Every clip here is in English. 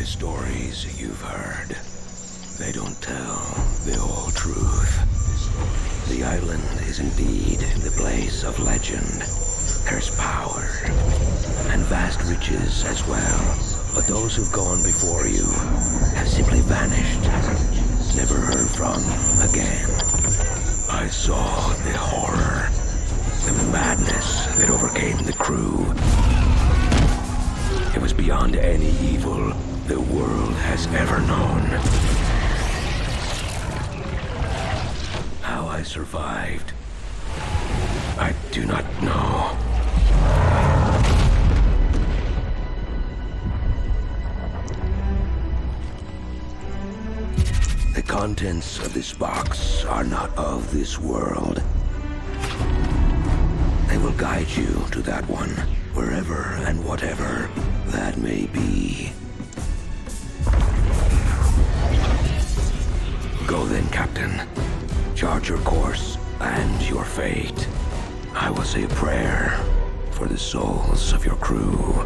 the stories you've heard. They don't tell the whole truth. The island is indeed the place of legend. There's power and vast riches as well. But those who've gone before you have simply vanished, never heard from again. I saw the horror, the madness that overcame the crew. It was beyond any evil the world has ever known. How I survived, I do not know. The contents of this box are not of this world. They will guide you to that one, wherever and whatever that may be. Go then, Captain. Chart your course and your fate. I will say a prayer for the souls of your crew.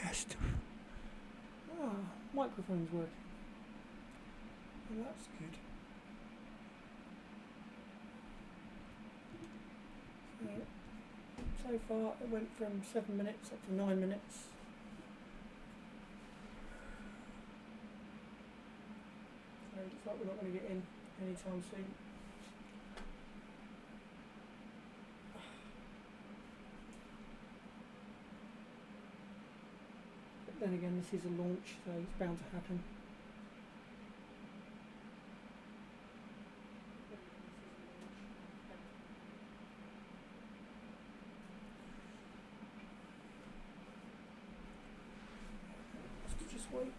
Test. Microphone's working. Well, that's good. So far it went from 7 minutes up to 9 minutes. So it looks like we're not going to get in anytime soon. But then again, this is a launch, so it's bound to happen. Just wait.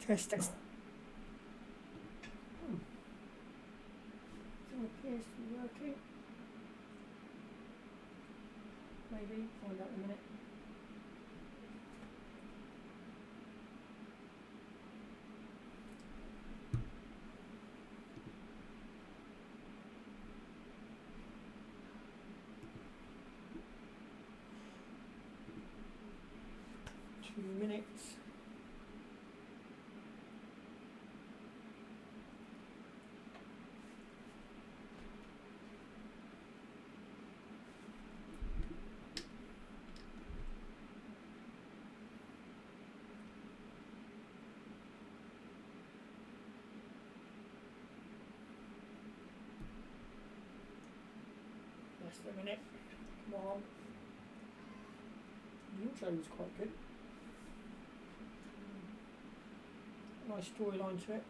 Test. It appears to be working. Maybe, find out in a minute. Minutes. Less than a minute. Come on. The intro was quite good. Nice storyline to it.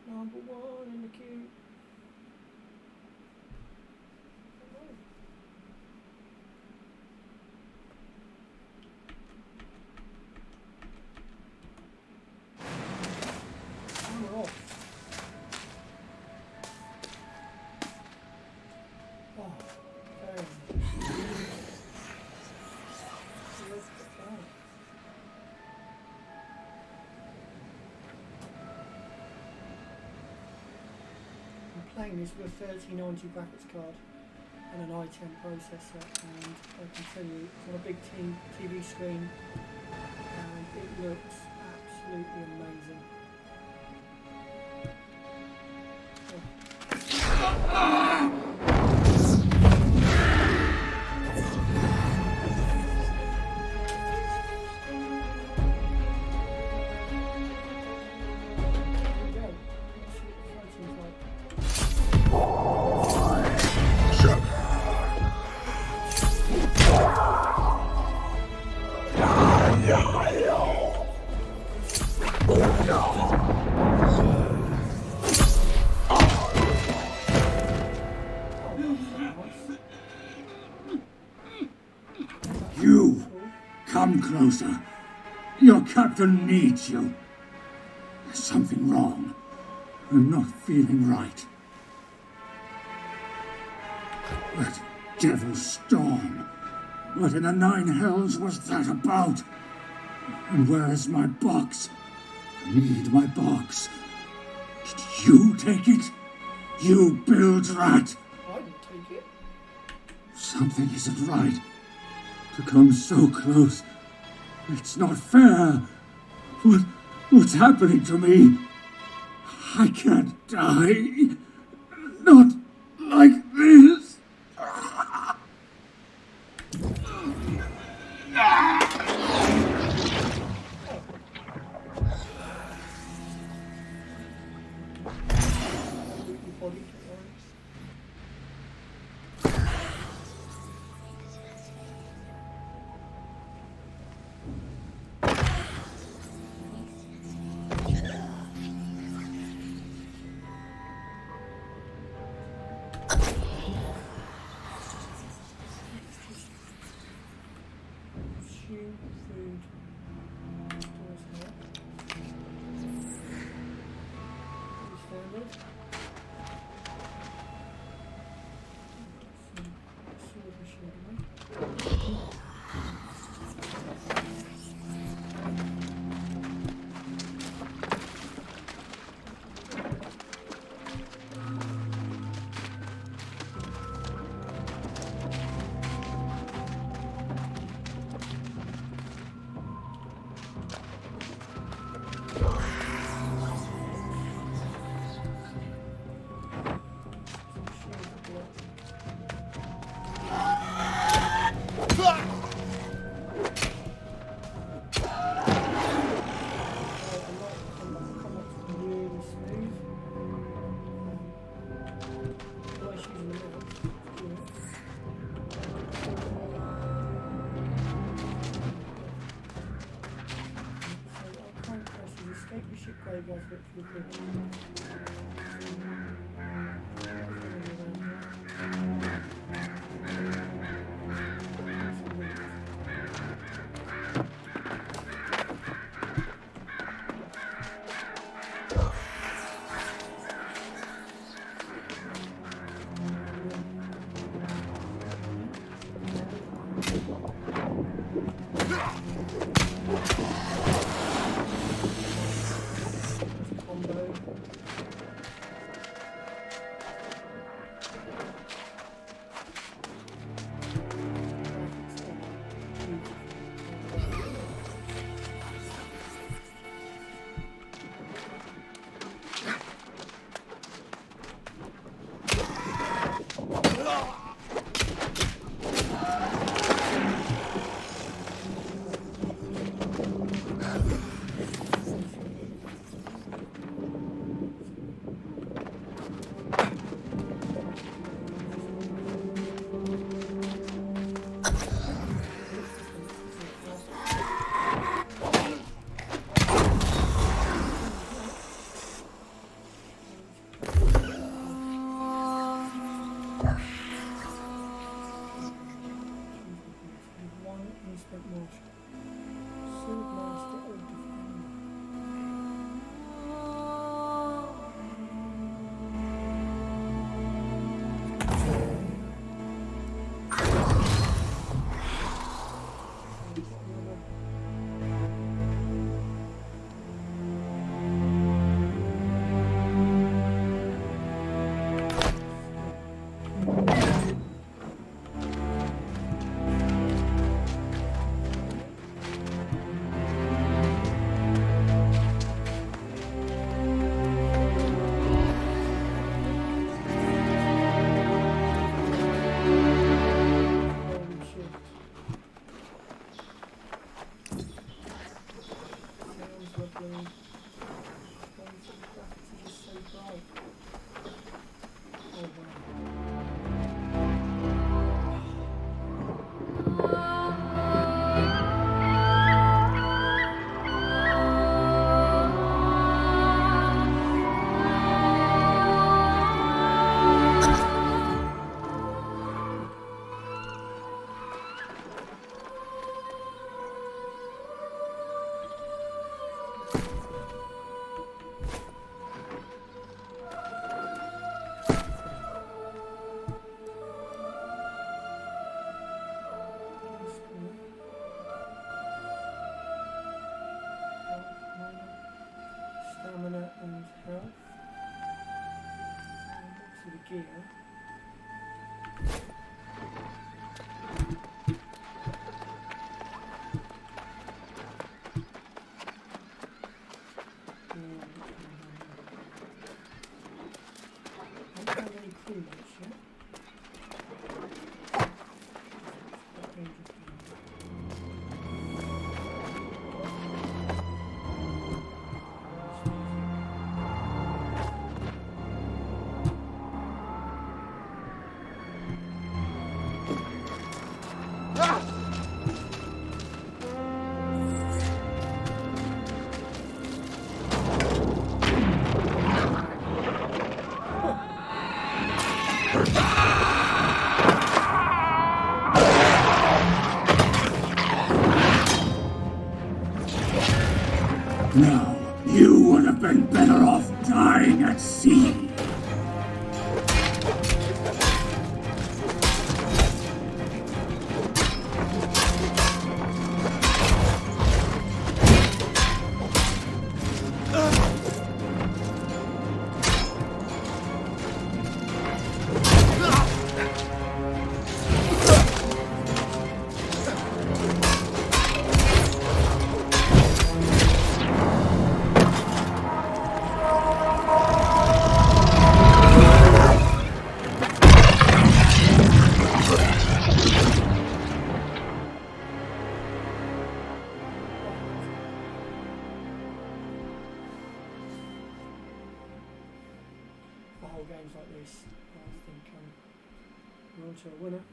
Number one in the queue. Playing this with a 3090 graphics card and an i10 processor, and I can tell you it's on a big TV screen and it looks absolutely amazing. You, come closer. Your captain needs you. There's something wrong. I'm not feeling right. That devil storm. What in the nine hells was that about? And where's my box? I need my box. Did you take it? You build rat! I didn't take it. Something isn't right. To come so close. It's not fair. What's happening to me? I can't die. Not like this. Stamina and health. To the gear. I don't have any clue much yet. Now, you would have been better off dying at sea. For whole games like this, I think we're on to a winner.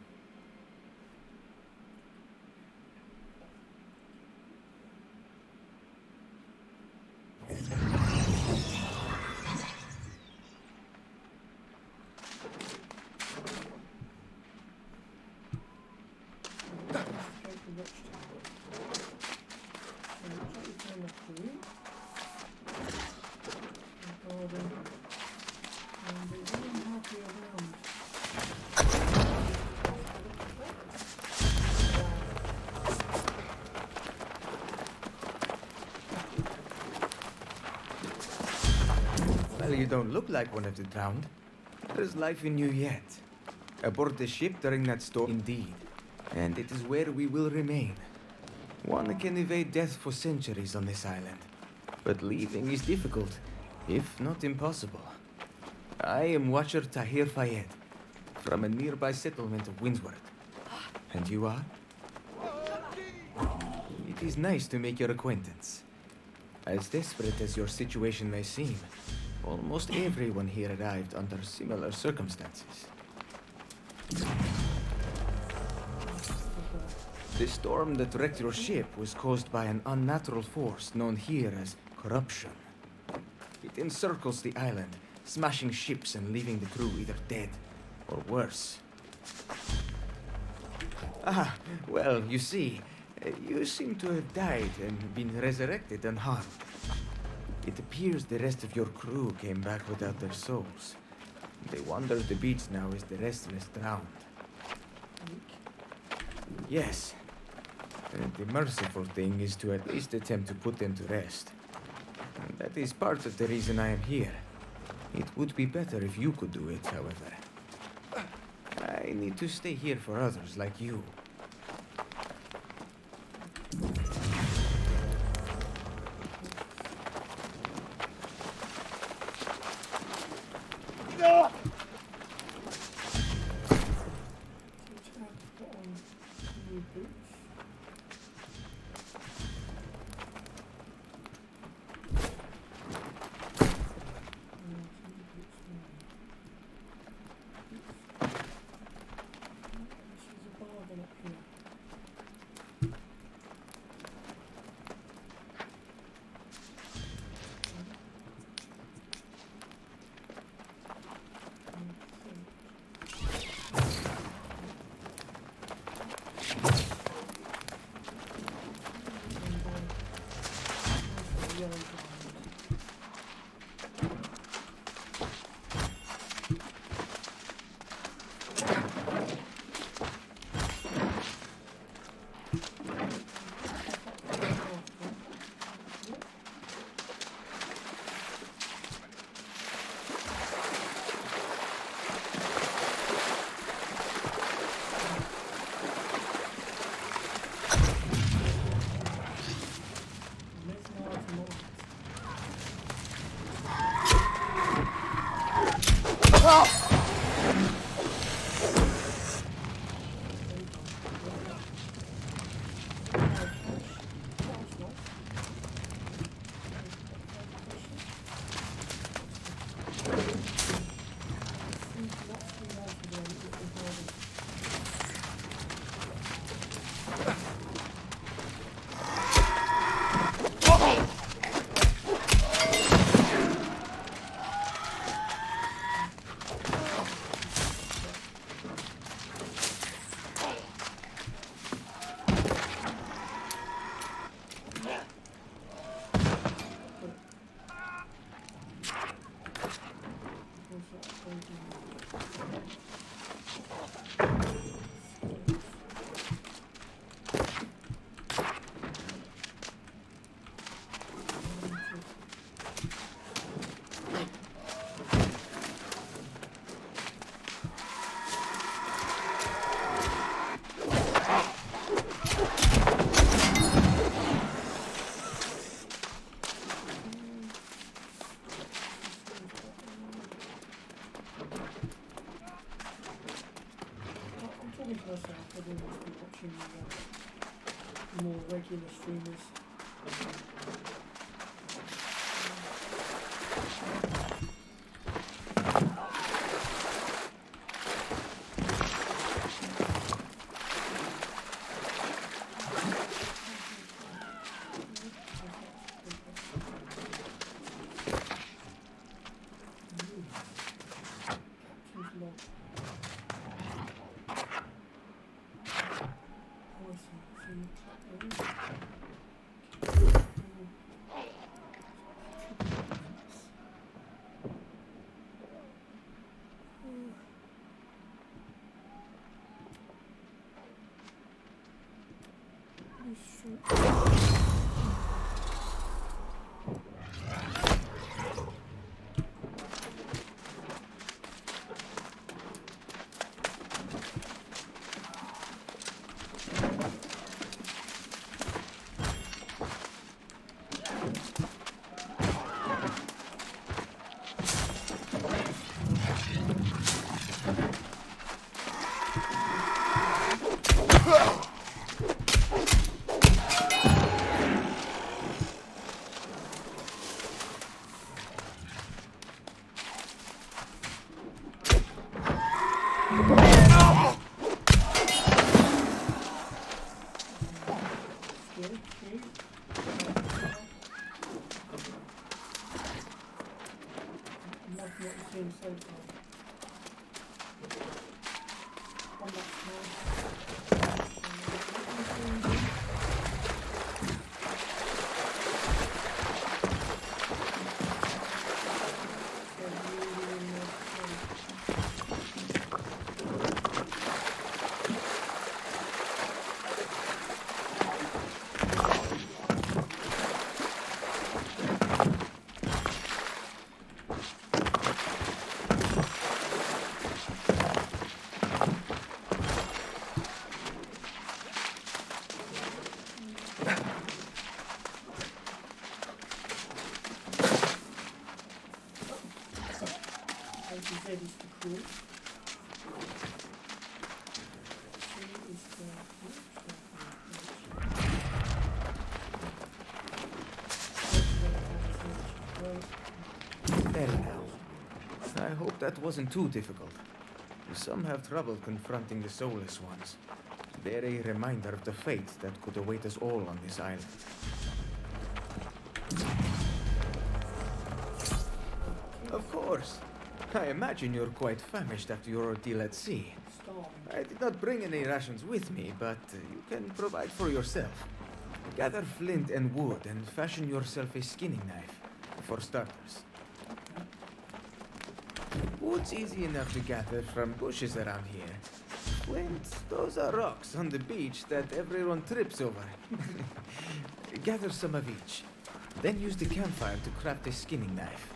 don't look like one of the drowned, there's life in you yet. Aboard the ship during that storm, indeed. And it is where we will remain. One can evade death for centuries on this island. But leaving is difficult, if not impossible. I am Watcher Tahir Fayed, from a nearby settlement of Windsworth. And you are? It is nice to make your acquaintance. As desperate as your situation may seem, almost everyone here arrived under similar circumstances. The storm that wrecked your ship was caused by an unnatural force known here as corruption. It encircles the island, smashing ships and leaving the crew either dead or worse. Ah, well, you see, you seem to have died and been resurrected unharmed. It appears the rest of your crew came back without their souls. They wander the beach now as the restless drowned. Yes. The merciful thing is to at least attempt to put them to rest. And that is part of the reason I am here. It would be better if you could do it, however. I need to stay here for others like you. More regular streamers. Skill, cute. I'm liking what we've seen so far. Combat's nice. Like you said, is the cool. C is There now. I hope that wasn't too difficult. Some have trouble confronting the soulless ones. They're a reminder of the fate that could await us all on this island. Of course. I imagine you're quite famished after your ordeal at sea. Storm. I did not bring any rations with me, but you can provide for yourself. Gather flint and wood and fashion yourself a skinning knife, for starters. Wood's easy enough to gather from bushes around here. Flint, those are rocks on the beach that everyone trips over. Gather some of each. Then use the campfire to craft a skinning knife.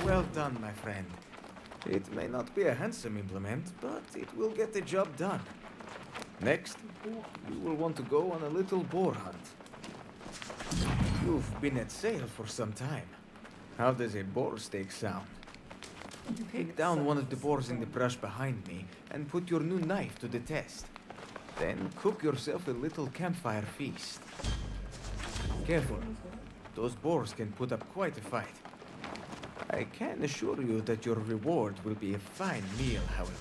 Well done, my friend. It may not be a handsome implement, but it will get the job done. Next, you will want to go on a little boar hunt. You've been at sail for some time. How does a boar steak sound? Take down one of the boars in the brush behind me and put your new knife to the test. Then cook yourself a little campfire feast. Careful. Those boars can put up quite a fight. I can assure you that your reward will be a fine meal, however.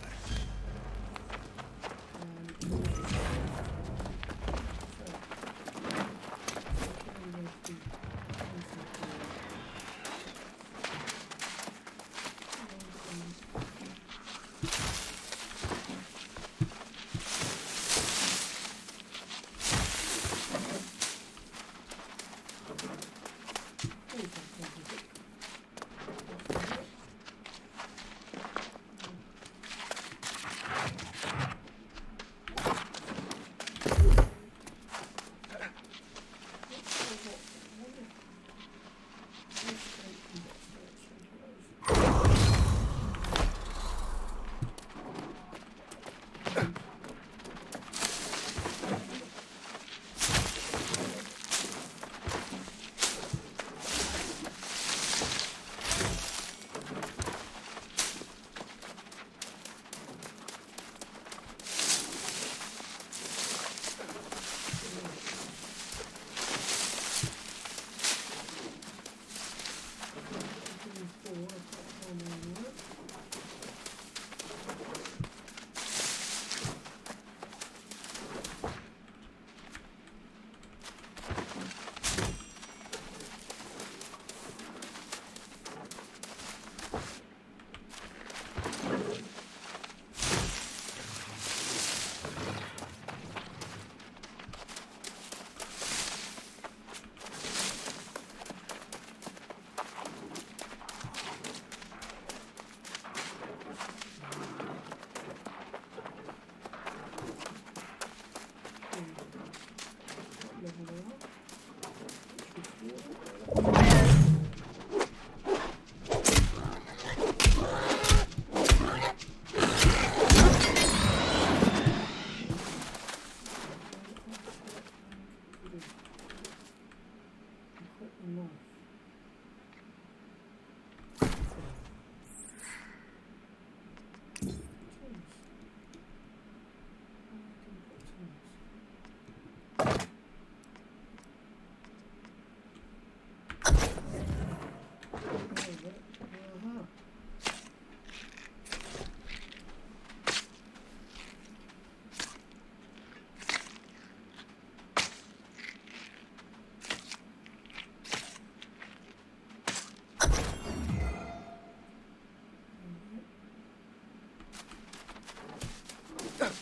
Bit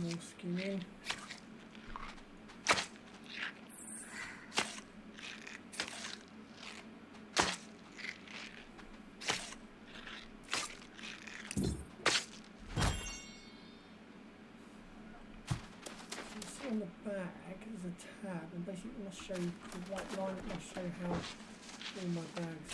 more skimming. On the back there's a tab, and basically it must show the white line, it must show how all my bags.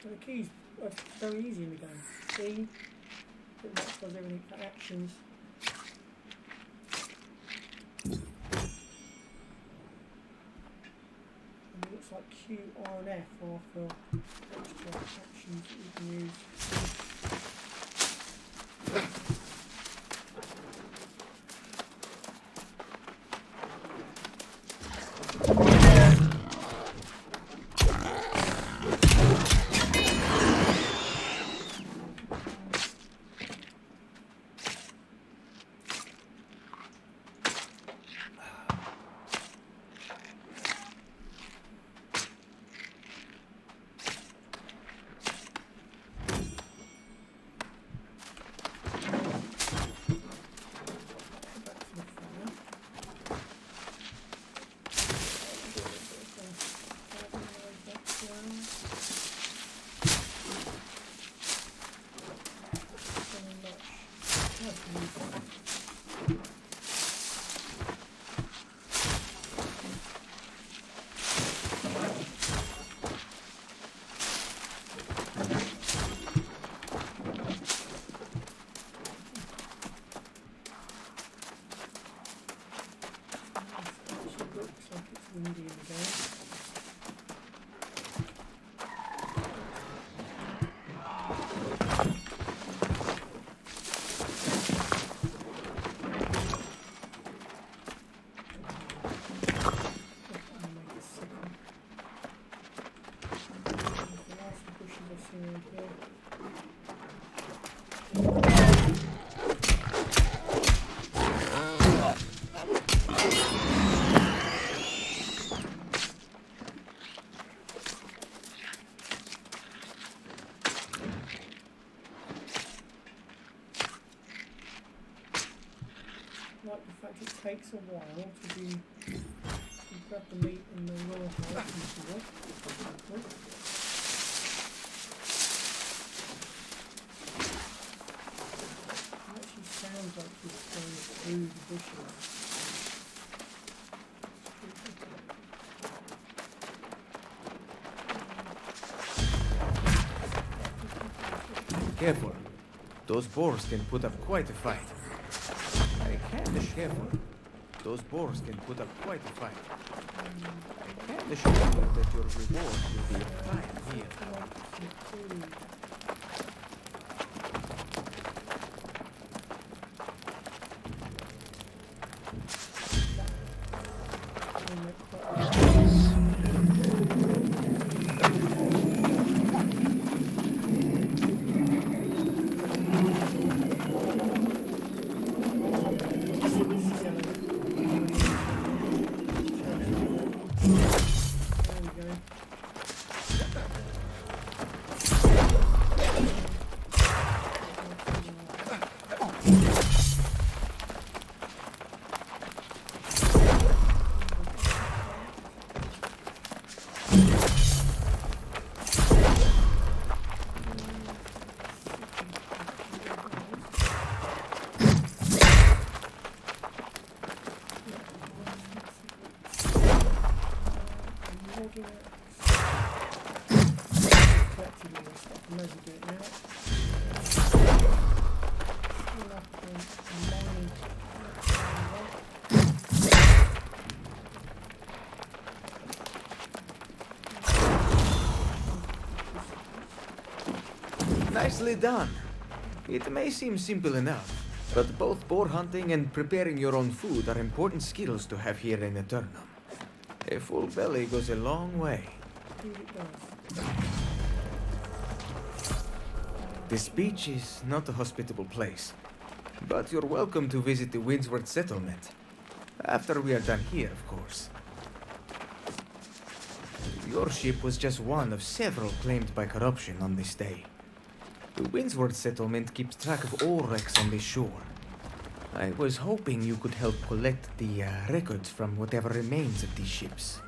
So the keys are very easy in the game. C, pretty much does everything for actions. And it looks like Q, R and F are for extra actions that you can use. Windy in the game. Like the fact it takes a while to do, you grab the meat in the raw heart and it actually sounds like it's going through the bushes. Careful. Those boars can put up quite a fight. I can't be careful. Those boars can put up quite a fight. I can't assure you that your reward will be a fine meal. Nicely done. It may seem simple enough, but both boar hunting and preparing your own food are important skills to have here in Eternum. A full belly goes a long way. Indeed it does. This beach is not a hospitable place, but you're welcome to visit the Windsworth settlement. After we are done here, of course. Your ship was just one of several claimed by corruption on this day. The Windsworth settlement keeps track of all wrecks on this shore. I was hoping you could help collect the records from whatever remains of these ships.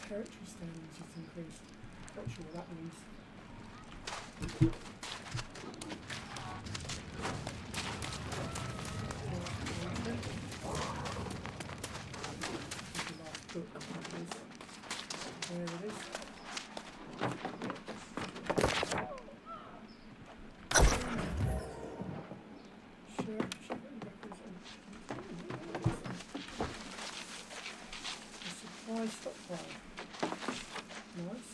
Territory standings has increased. Not sure what that means. There it is. Supply stockpile. Nice.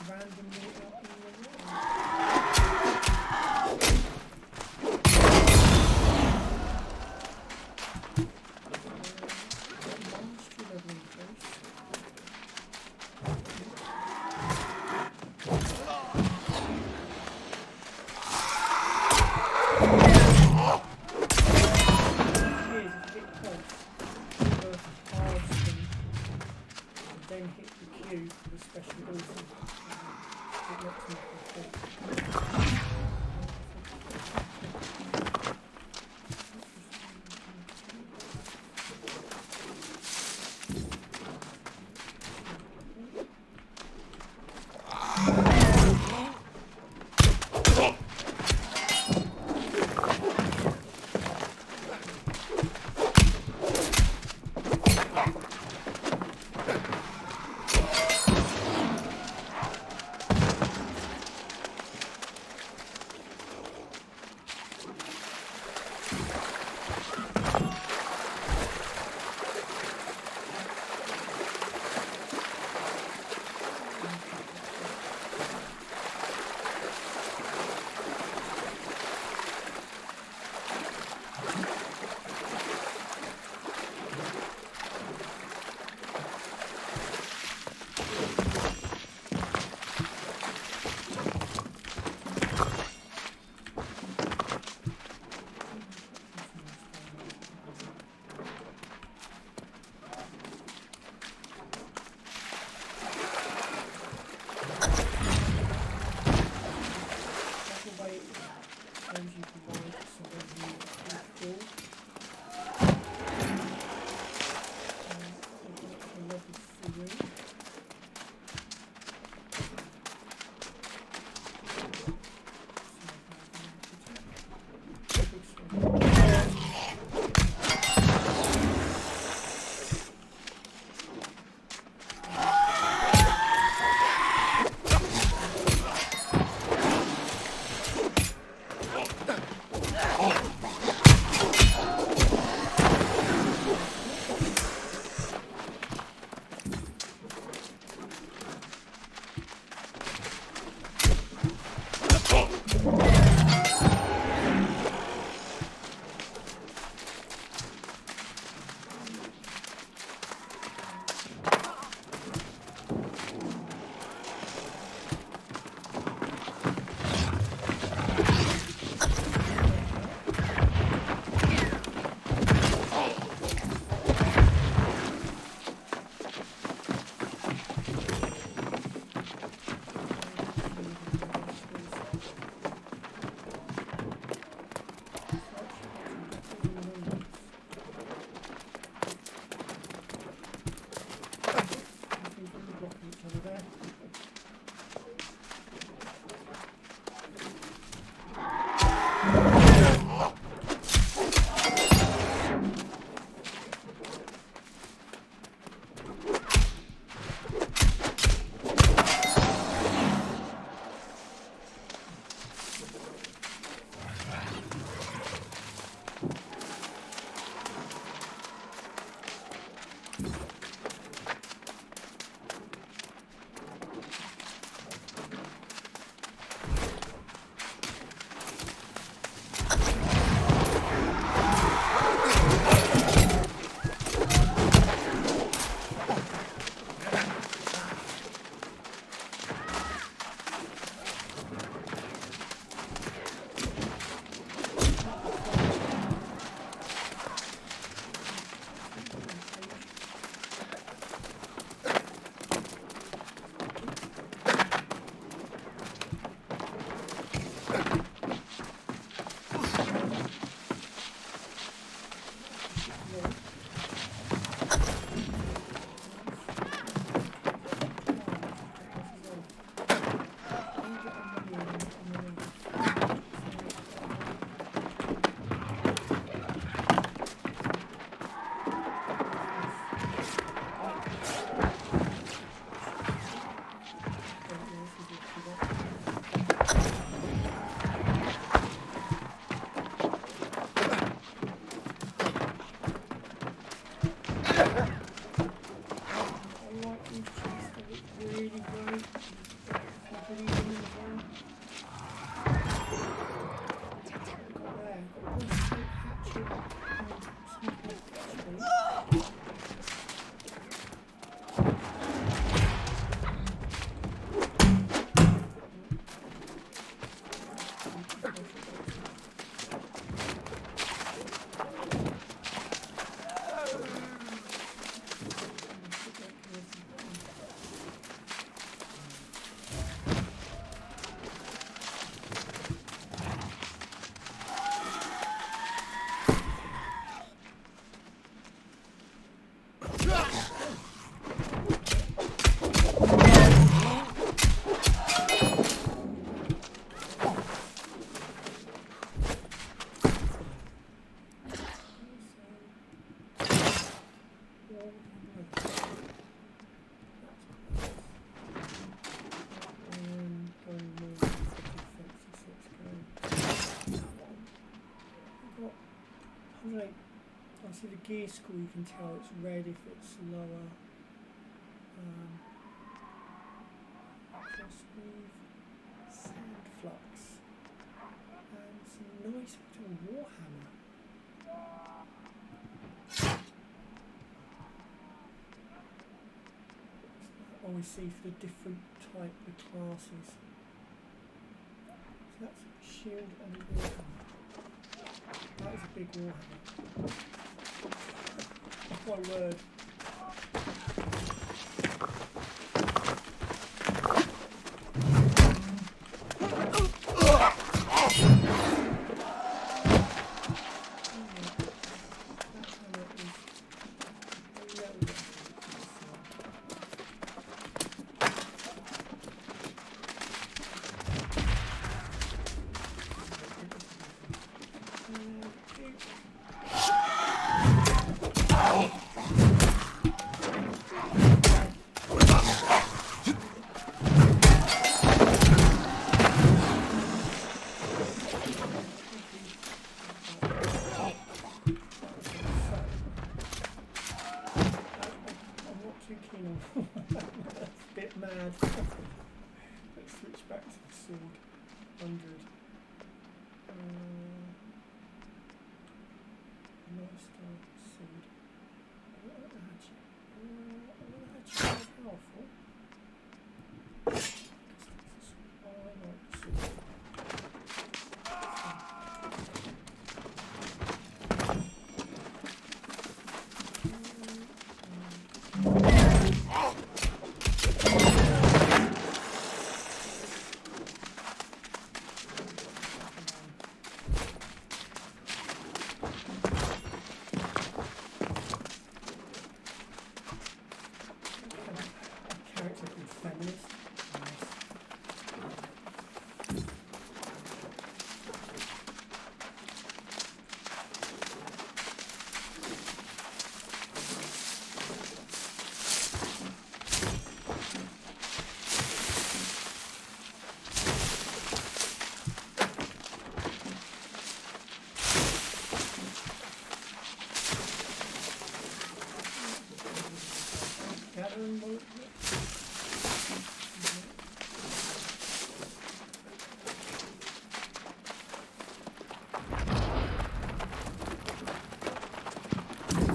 Randomly out in the monster level increase. Then hit the Q for the special ability. It lets me complete. see the gear score, you can tell it's red if it's lower. Cross move, sand flux, and some nice little warhammer. Always see for the different type of classes. So that's shield and warhammer. That is a big warhammer. My word. Let's switch back to the sword. 100. Nice sword. I want the hatchet. Powerful. I like the sword.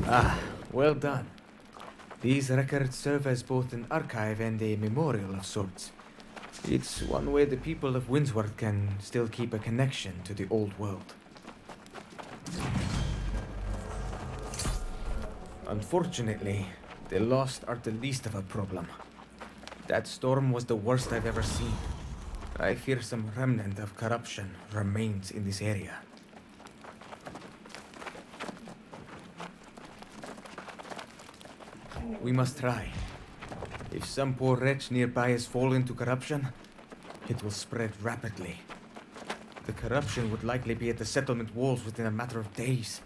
Ah, well done. These records serve as both an archive and a memorial of sorts. It's one way the people of Windsworth can still keep a connection to the old world. Unfortunately, the Lost are the least of a problem. That storm was the worst I've ever seen. I fear some remnant of corruption remains in this area. We must try. If some poor wretch nearby has fallen into corruption, it will spread rapidly. The corruption would likely be at the settlement walls within a matter of days.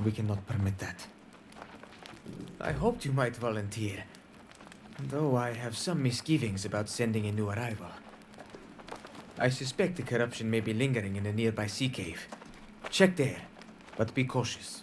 We cannot permit that. I hoped you might volunteer, though I have some misgivings about sending a new arrival. I suspect the corruption may be lingering in a nearby sea cave. Check there, but be cautious.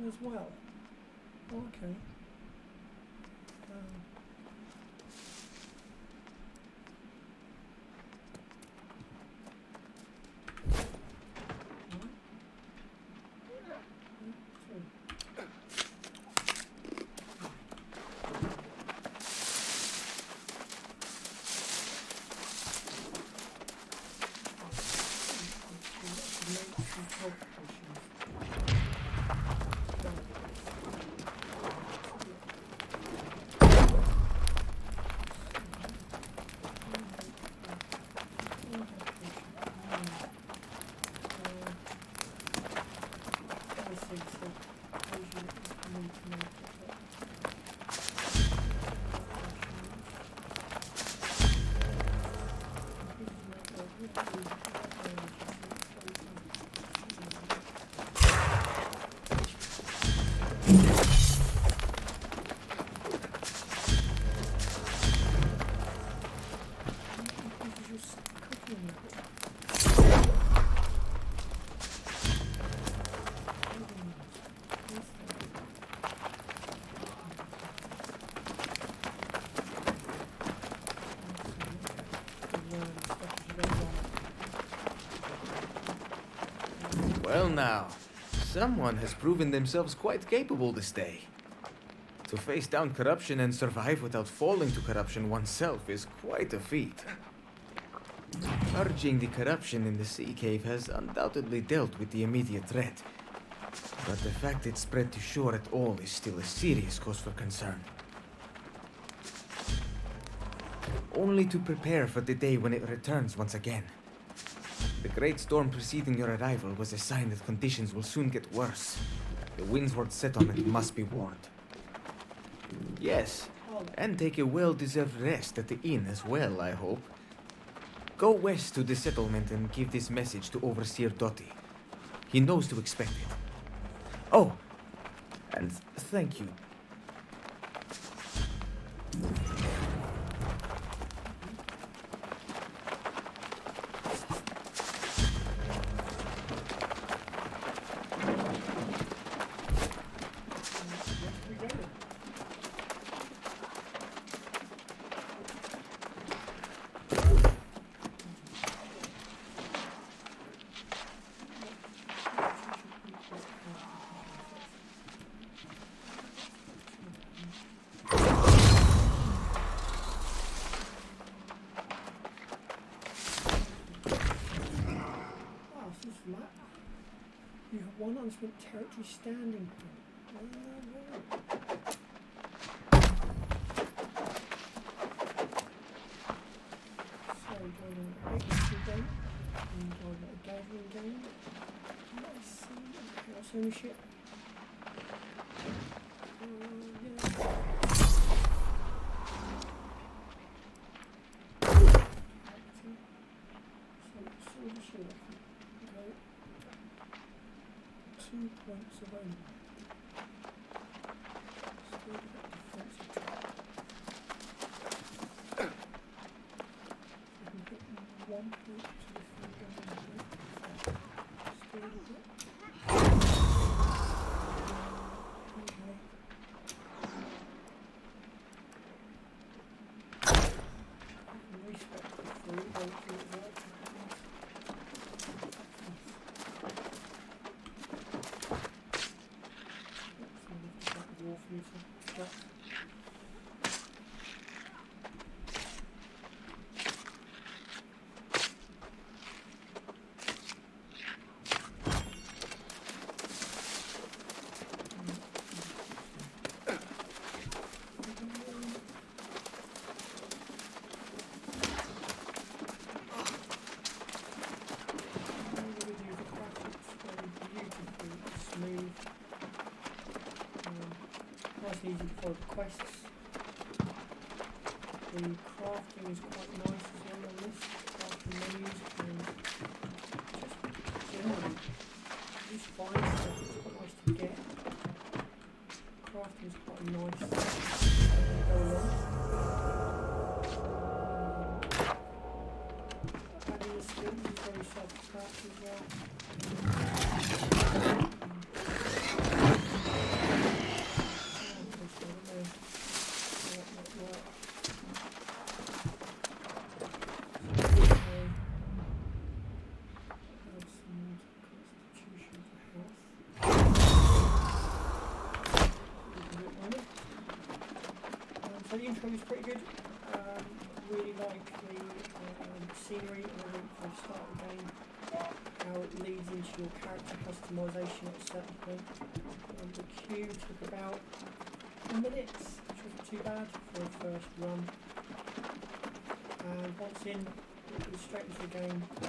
corruption as well. Okay. Well now, someone has proven themselves quite capable this day. To face down corruption and survive without falling to corruption oneself is quite a feat. Purging the corruption in the sea cave has undoubtedly dealt with the immediate threat. But the fact it spread to shore at all is still a serious cause for concern. Only to prepare for the day when it returns once again. The great storm preceding your arrival was a sign that conditions will soon get worse. The Windsward settlement must be warned. Yes, and take a well-deserved rest at the inn as well, I hope. Go west to the settlement and give this message to Overseer Doty. He knows to expect it. Oh, and thank you. You have one unspent territory standing point. So joining an agency game, and joining a gathering game. Let's see, house ownership. Points of only. Still got defensive drop. We can hit 1 point to the field. Still got. Okay. Respect the food, don't do it right. Easy to follow the quests. The crafting is quite nice as well on this. Crafting menus and just generally just find stuff that's quite nice to get. Crafting is quite nice to go along. Adding the skills is very self-explanatory as well. So the intro is pretty good. Really like the scenery and everything from the start of the game. How it leads into your character customization at a certain point. The queue took about a minute, which wasn't too bad for a first run. And once in, it was straight into the game. As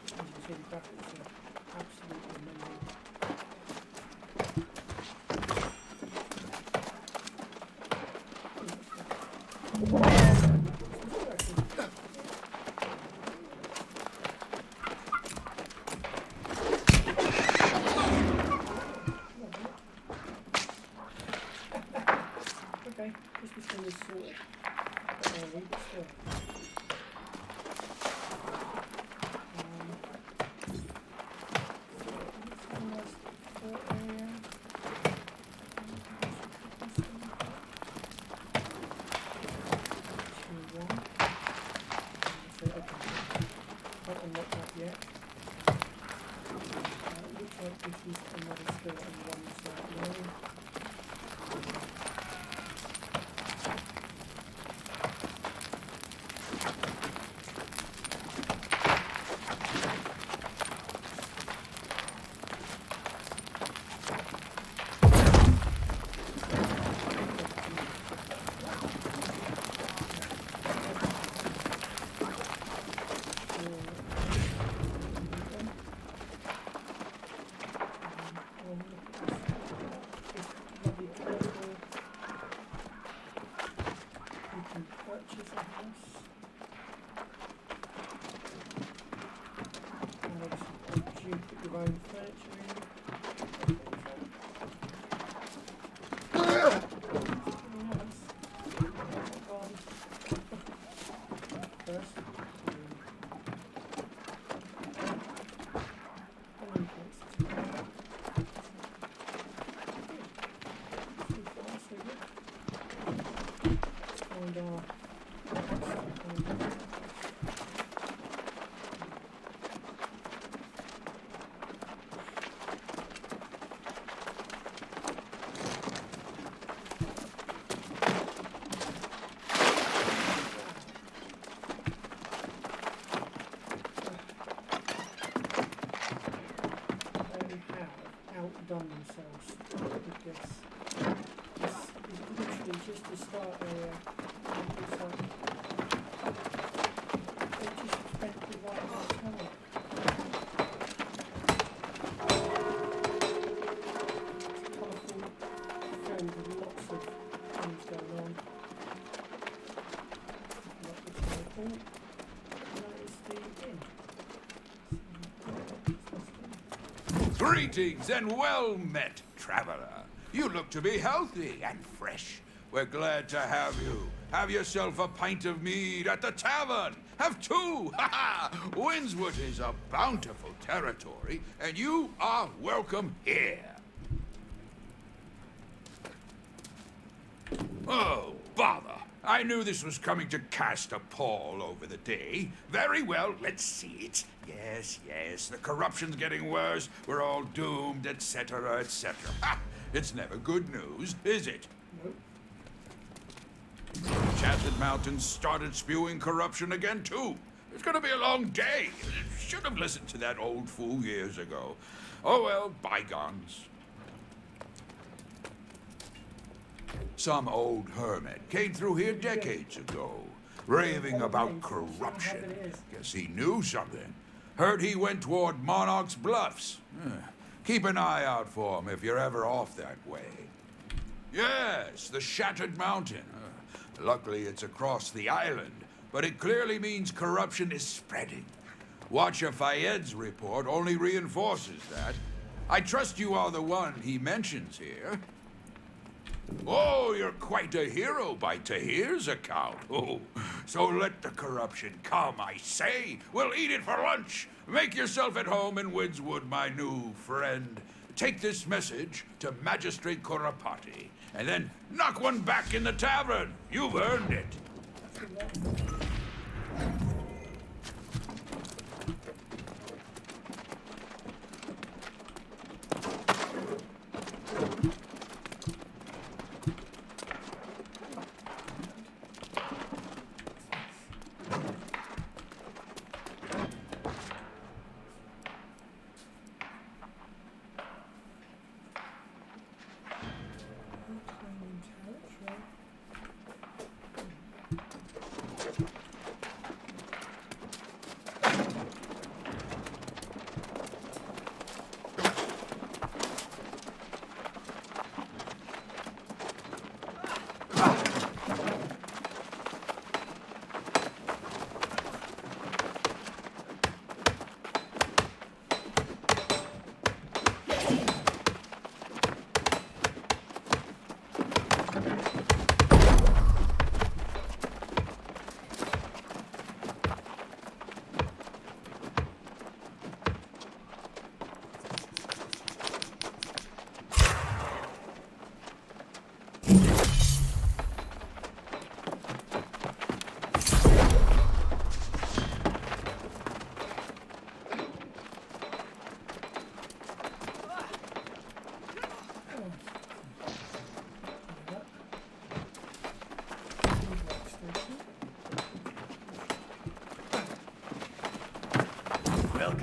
you can see, the graphics are absolutely amazing. Okay, this thing is sorted. But still. Not unlocked that yet. Looks like this is another skill and one learning. Purchase a house. And obviously, you put your own furniture in. First, outdone themselves with this. This is literally just the start area. It's like they just spent the right amount of time. It's colourful, filled with lots of things going on. Like the chemical, and that is the inn. Greetings and well met, traveler. You look to be healthy and fresh. We're glad to have you. Have yourself a pint of mead at the tavern. Have two. Ha ha! Windswood is a bountiful territory, and you are welcome here. Oh, bother. I knew this was coming to cast a pall over the day. Very well, let's see it. Yes, the corruption's getting worse. We're all doomed, etc., etc. Ha! It's never good news, is it? Nope. Shattered Mountains started spewing corruption again, too. It's gonna be a long day. Should have listened to that old fool years ago. Oh well, bygones. Some old hermit came through here decades ago, raving about corruption. Guess he knew something. Heard he went toward Monarch's Bluffs. Keep an eye out for him if you're ever off that way. Yes, the Shattered Mountain. Luckily, it's across the island, but it clearly means corruption is spreading. Watcher Fayed's report only reinforces that. I trust you are the one he mentions here. Oh, you're quite a hero by Tahir's account. Oh, so let the corruption come, I say. We'll eat it for lunch. Make yourself at home in Windswood, my new friend. Take this message to Magistrate Korapati, and then knock one back in the tavern. You've earned it.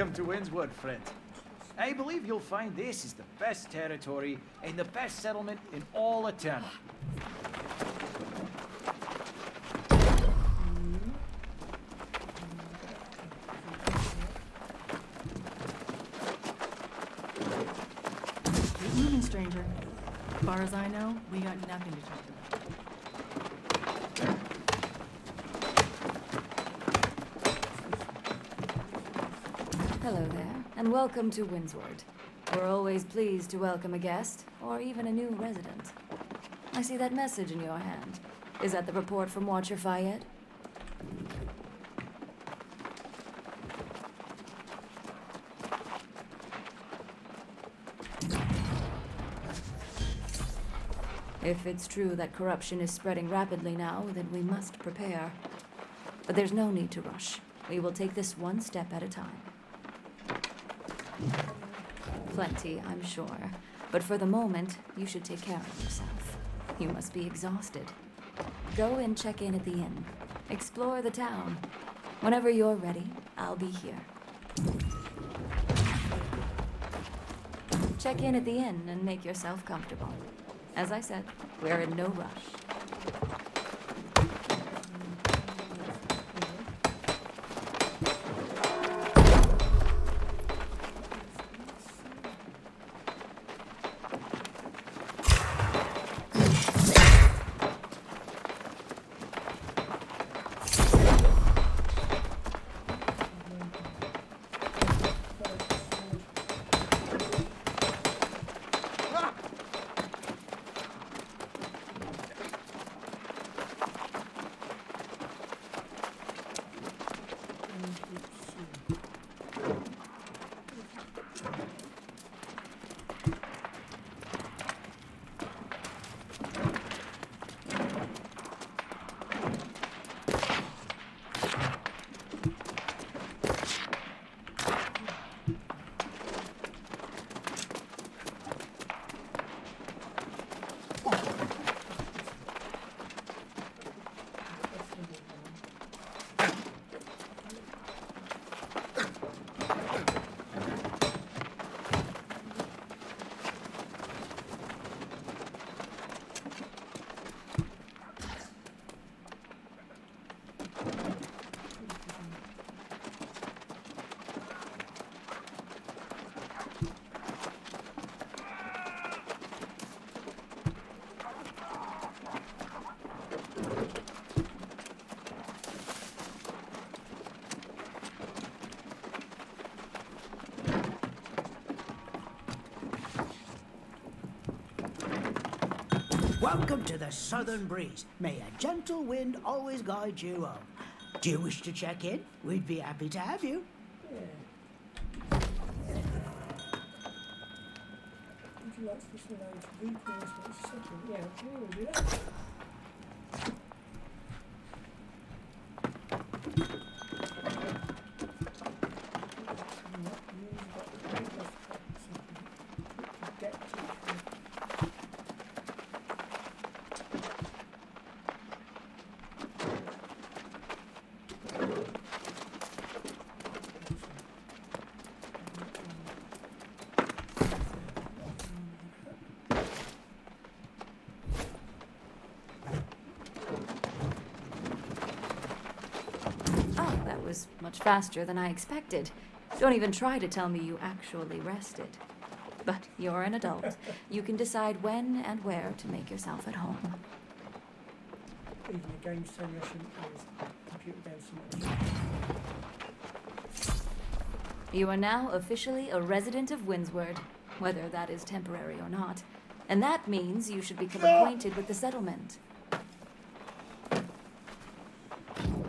Welcome to Windswood, friend. I believe you'll find this is the best territory and the best settlement in all Eterna. Good morning, stranger. As far as I know, we got nothing to talk about. Hello there, and welcome to Windsward. We're always pleased to welcome a guest, or even a new resident. I see that message in your hand. Is that the report from Watcher Fayed? If it's true that corruption is spreading rapidly now, then we must prepare. But there's no need to rush. We will take this one step at a time. Plenty, I'm sure. But for the moment, you should take care of yourself. You must be exhausted. Go and check in at the inn. Explore the town. Whenever you're ready, I'll be here. Check in at the inn and make yourself comfortable. As I said, we're in no rush. Welcome to the Southern Breeze. May a gentle wind always guide you home. Do you wish to check in? We'd be happy to have you. Would you like to listen now to repause for a second? Yeah, okay, we'll do that. Was much faster than I expected. Don't even try to tell me you actually rested. But you're an adult. You can decide when and where to make yourself at home. Even a game simulation is computer game simulation. You are now officially a resident of Windsward, whether that is temporary or not. And that means you should become acquainted with the settlement.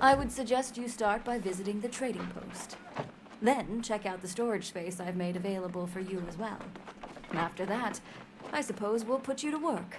I would suggest you start by visiting the trading post. Then check out the storage space I've made available for you as well. After that, I suppose we'll put you to work.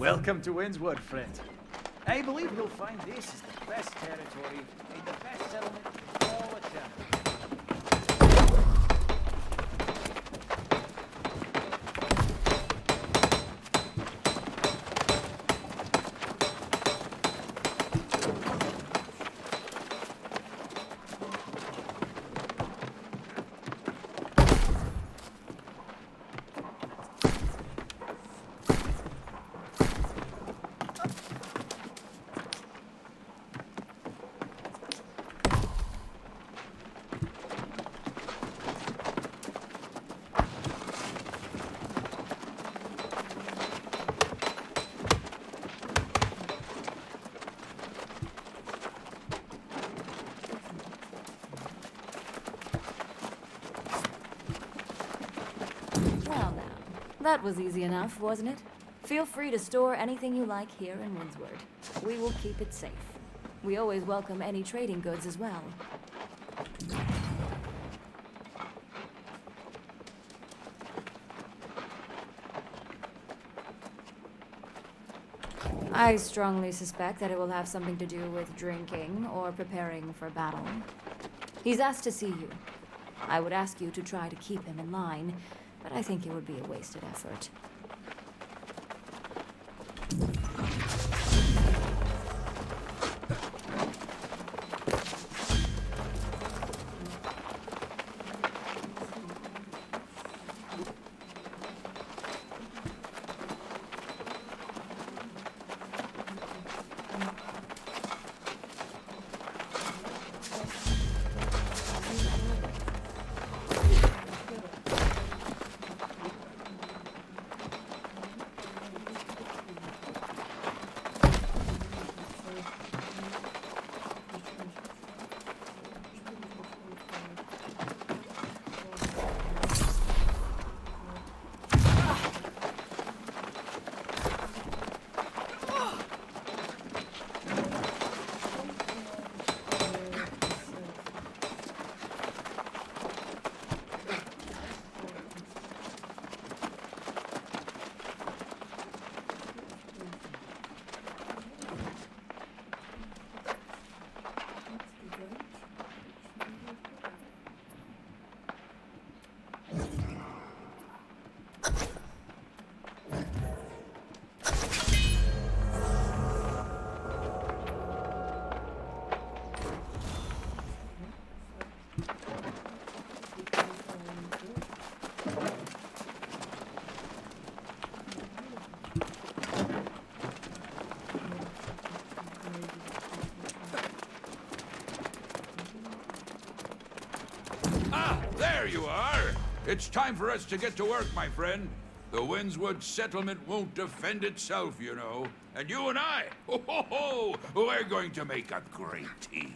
Welcome to Windswood, friend. I believe you'll find this is the best territory and the best settlement in all of town. Well now, that was easy enough, wasn't it? Feel free to store anything you like here in Windsward. We will keep it safe. We always welcome any trading goods as well. I strongly suspect that it will have something to do with drinking or preparing for battle. He's asked to see you. I would ask you to try to keep him in line, but I think it would be a wasted effort. There you are! It's time for us to get to work, my friend. The Windswood settlement won't defend itself, you know. And you and I, we're going to make a great team.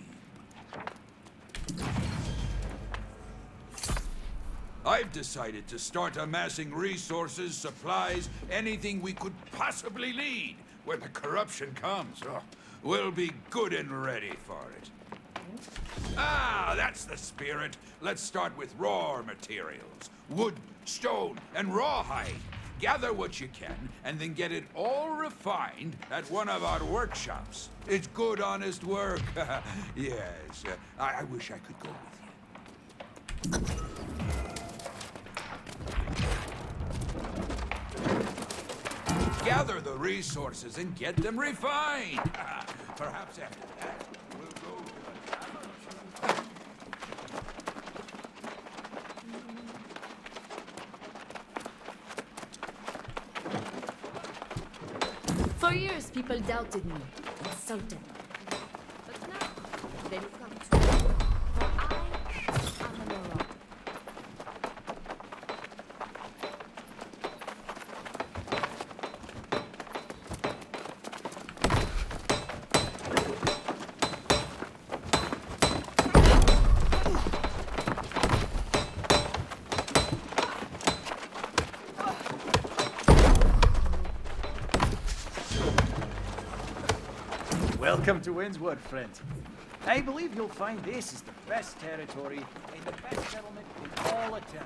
I've decided to start amassing resources, supplies, anything we could possibly need when the corruption comes. Oh, we'll be good and ready for it. Ah, that's the spirit. Let's start with raw materials. Wood, stone, and rawhide. Gather what you can, and then get it all refined at one of our workshops. It's good, honest work. Yes, I wish I could go with you. Gather the resources and get them refined. Perhaps after that, we'll go to a tavern. For years, people doubted me, insulted me. But now, they look up to me. For I am an Aurora. Welcome to Windswood, friend. I believe you'll find this is the best territory and the best settlement in all of town.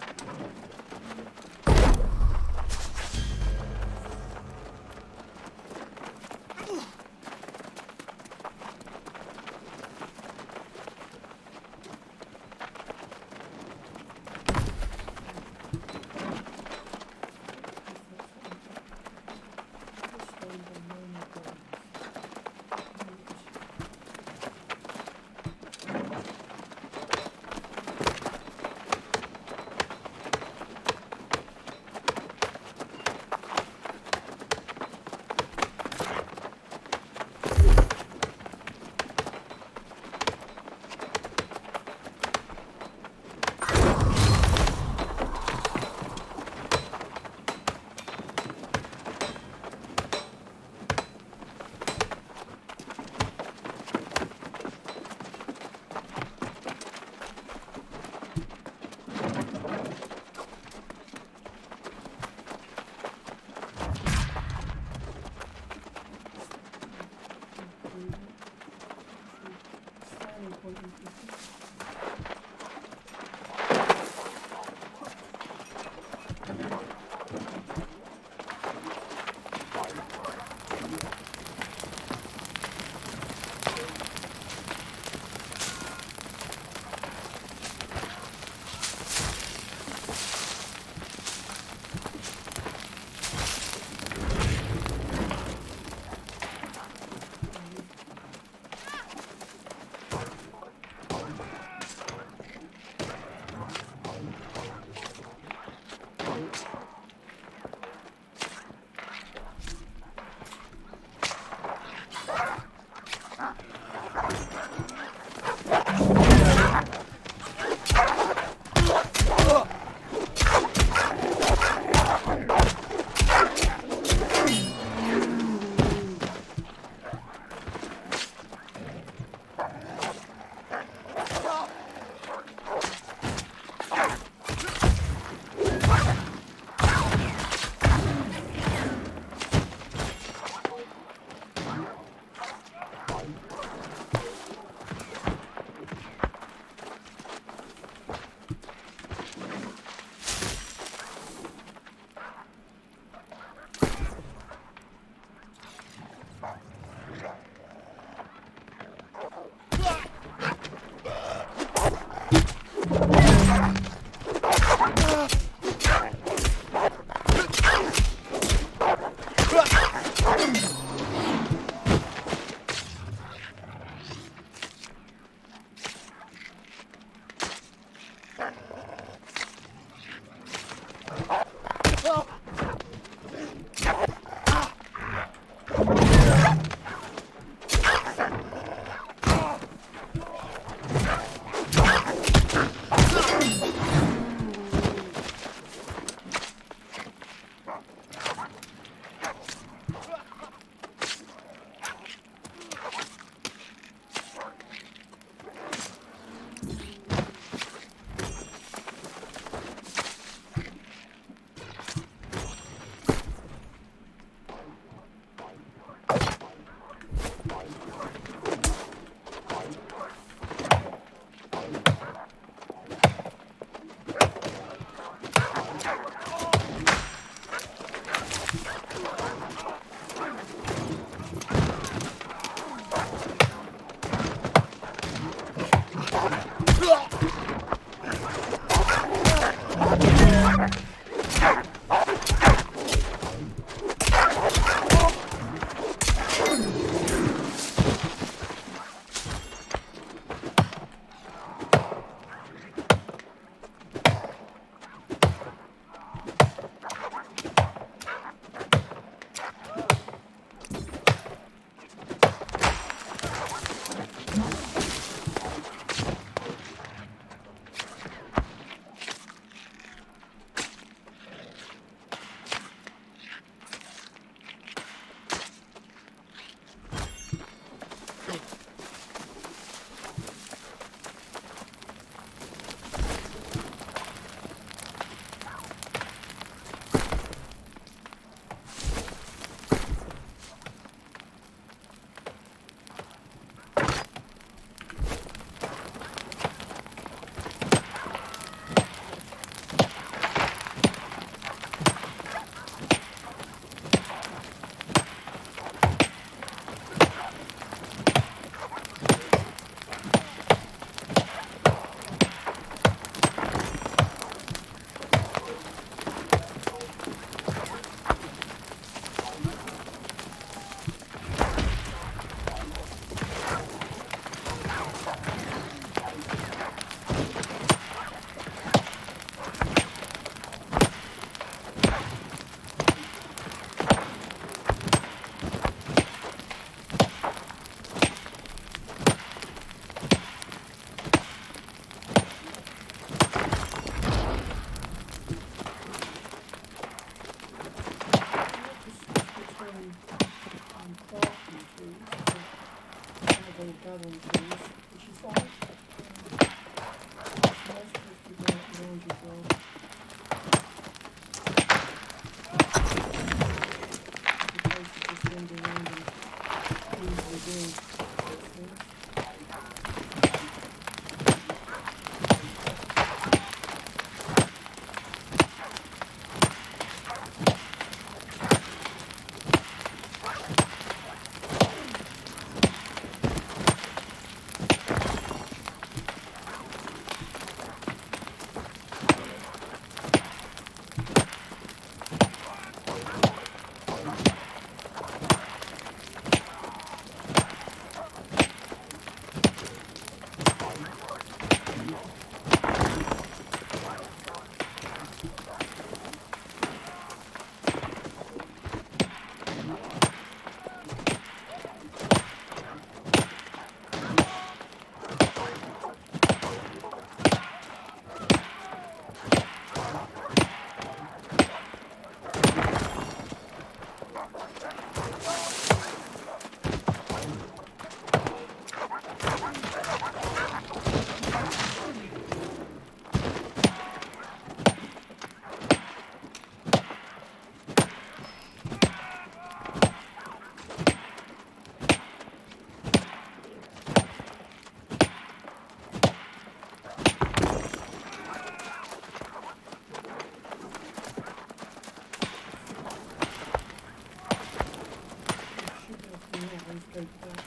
go back.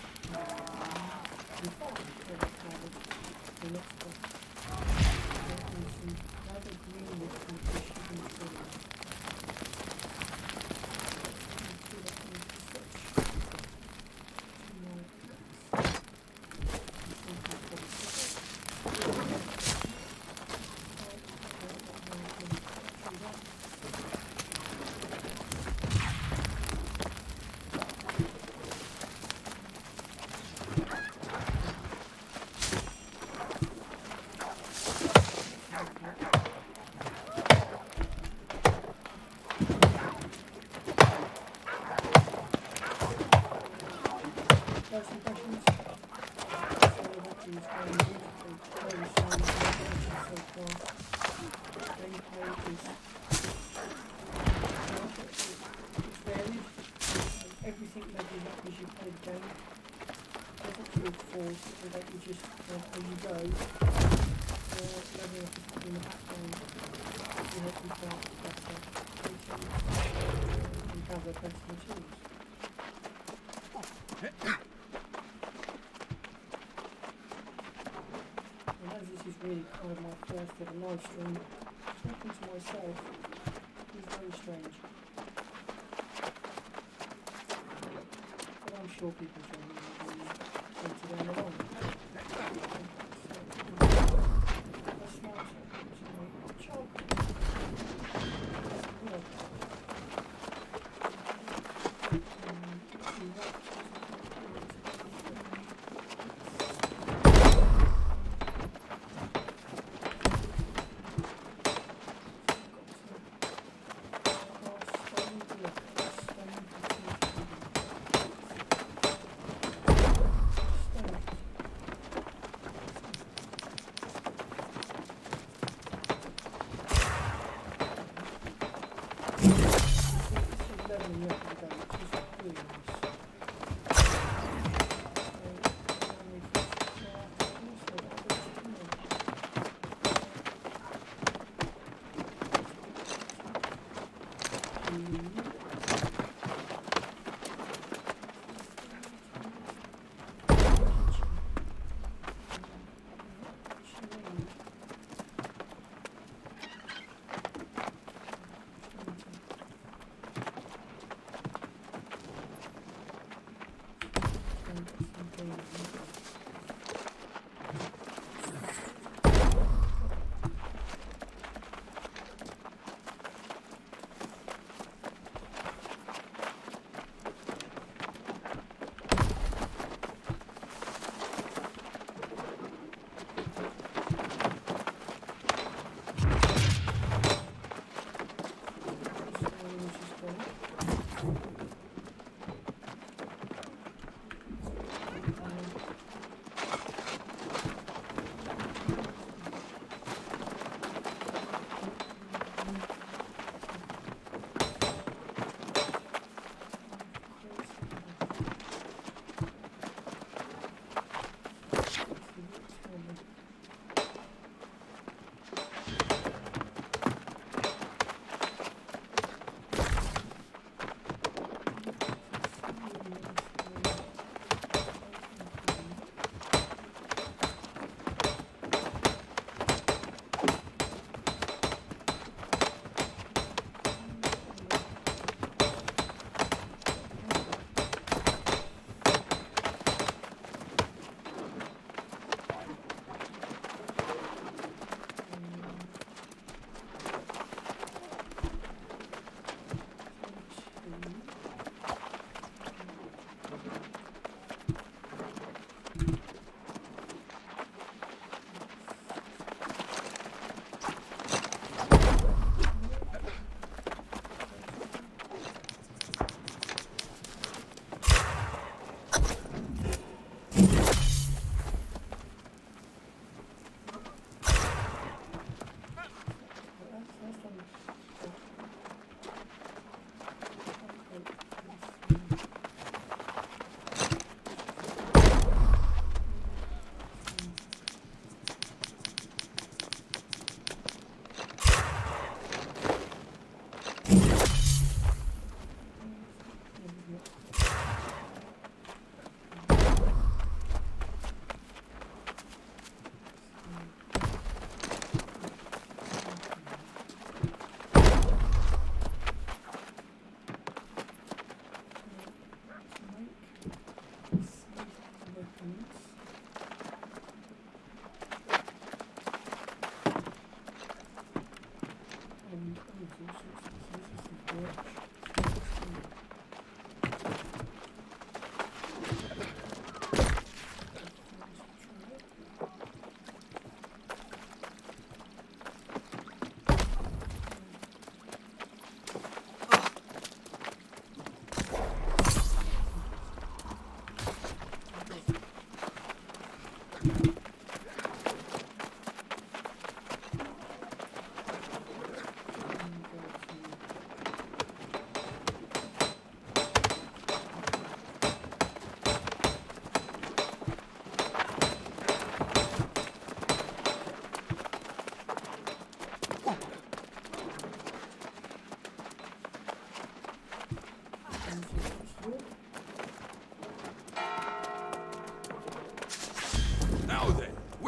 We found the next one. There is some rather green wood from the fish you can see. First impressions. So that is very beautiful, very sound, so far. Gameplay is it's varied. Everything levels up as you play the game. Doesn't feel forced, so that you just as you go, leveling up is happening in the background to help you fight better, and gather better materials. And as this is really kind of my first ever live stream, talking to myself is very strange. But I'm sure people join me later down the line. A smart child.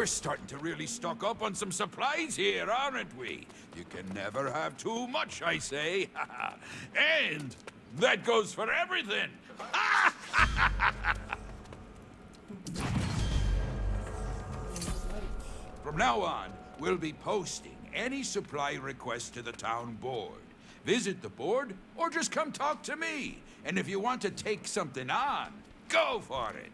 We're starting to really stock up on some supplies here, aren't we? You can never have too much, I say. And that goes for everything. From now on, we'll be posting any supply requests to the town board. Visit the board, or just come talk to me. And if you want to take something on, go for it.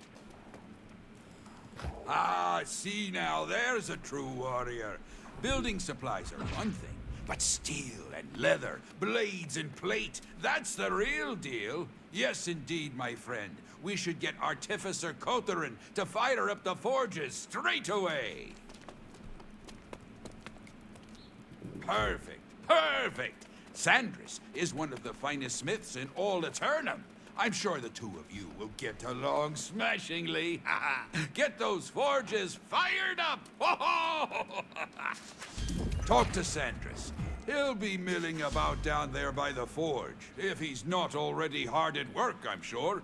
Ah, see now, there's a true warrior. Building supplies are one thing, but steel and leather, blades and plate, that's the real deal. Yes, indeed, my friend. We should get Artificer Kotherin to fire up the forges straight away. Perfect, perfect. Sandris is one of the finest smiths in all Eternum. I'm sure the two of you will get along smashingly. Get those forges fired up! Talk to Sandris. He'll be milling about down there by the forge, if he's not already hard at work, I'm sure.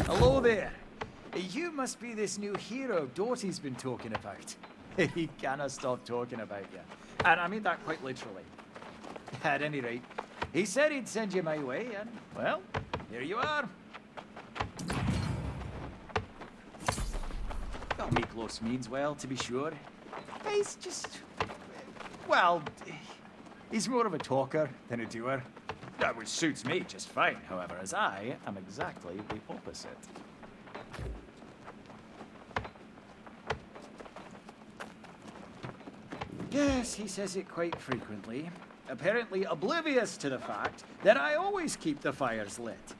Hello there. You must be this new hero Doty's been talking about. He cannot stop talking about you. And I mean that quite literally. At any rate, he said he'd send you my way, and, well, here you are. Got Miklos means well, to be sure. He's just... well, he's more of a talker than a doer. Which suits me just fine, however, as I am exactly the opposite. Yes, he says it quite frequently, apparently oblivious to the fact that I always keep the fires lit.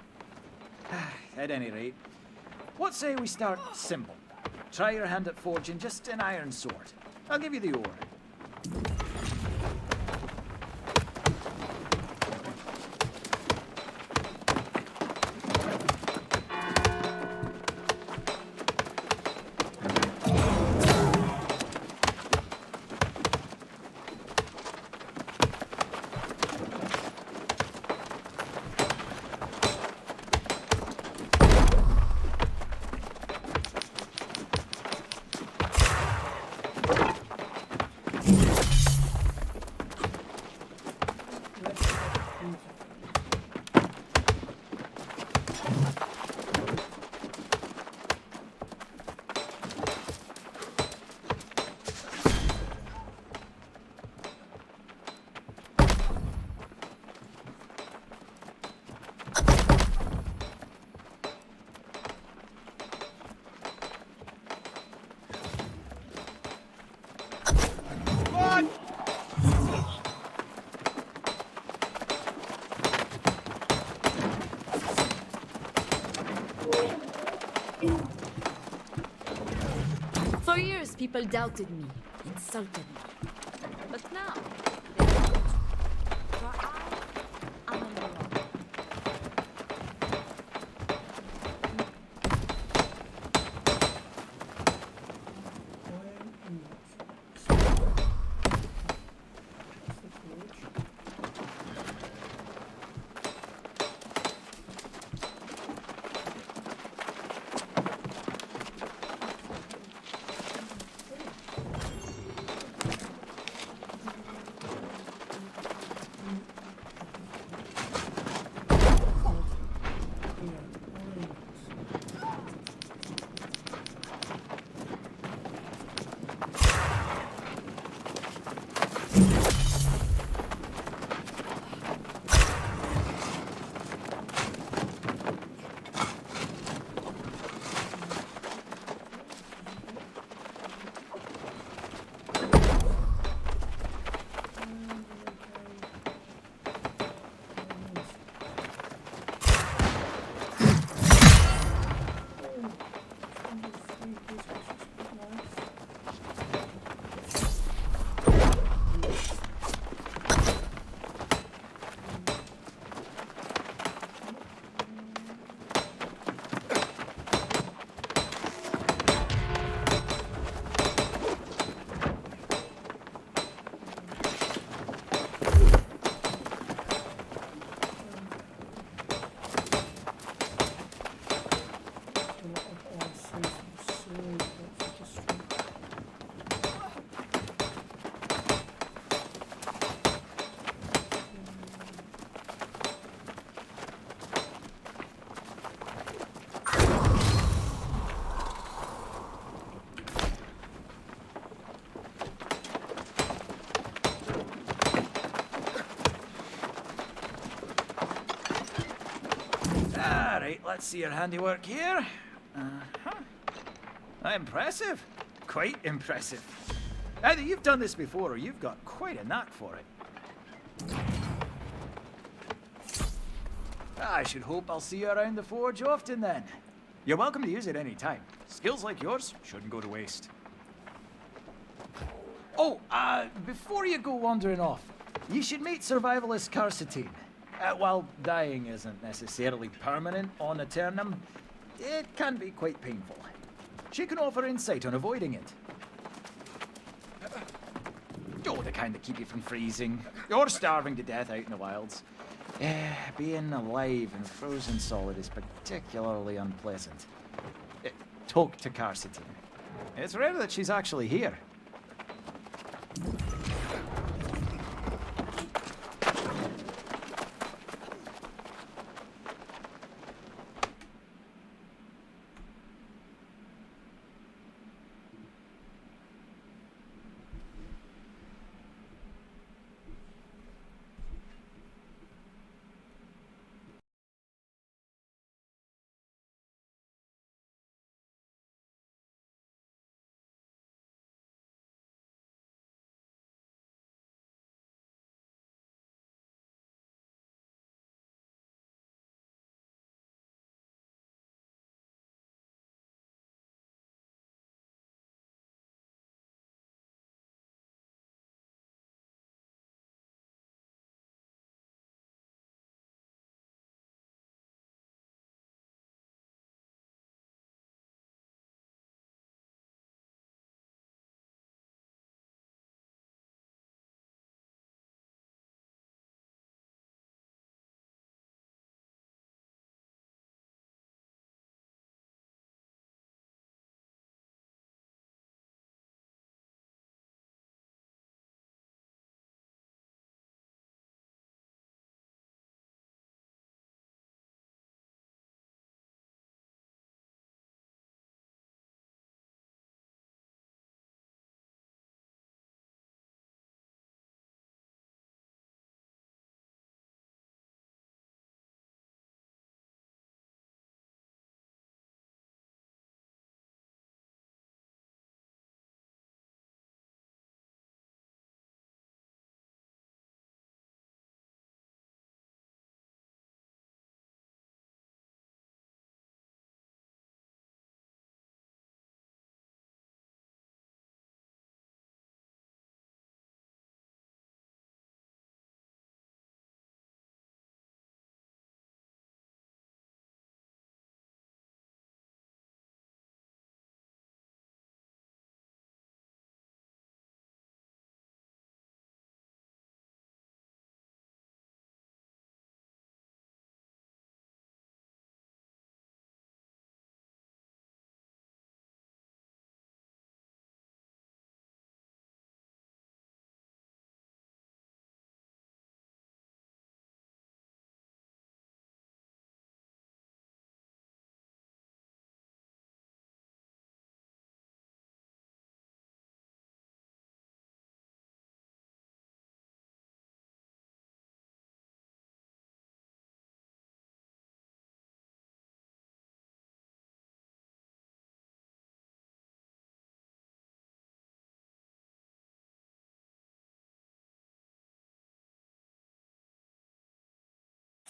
At any rate, what say we start simple? Try your hand at forging just an iron sword. I'll give you the ore. For years, people doubted me, insulted me. But now, they don't. For I am in the wrong. Alright, let's see your handiwork here. Impressive. Quite impressive. Either you've done this before or you've got quite a knack for it. I should hope I'll see you around the forge often then. You're welcome to use it any time. Skills like yours shouldn't go to waste. Oh, before you go wandering off, you should meet survivalist Carcitine. While dying isn't necessarily permanent on Eternum, it can be quite painful. She can offer insight on avoiding it. Oh, the kind that keep you from freezing or starving to death out in the wilds. Being alive in frozen solid is particularly unpleasant. Talk to Carcitine. It's rare that she's actually here.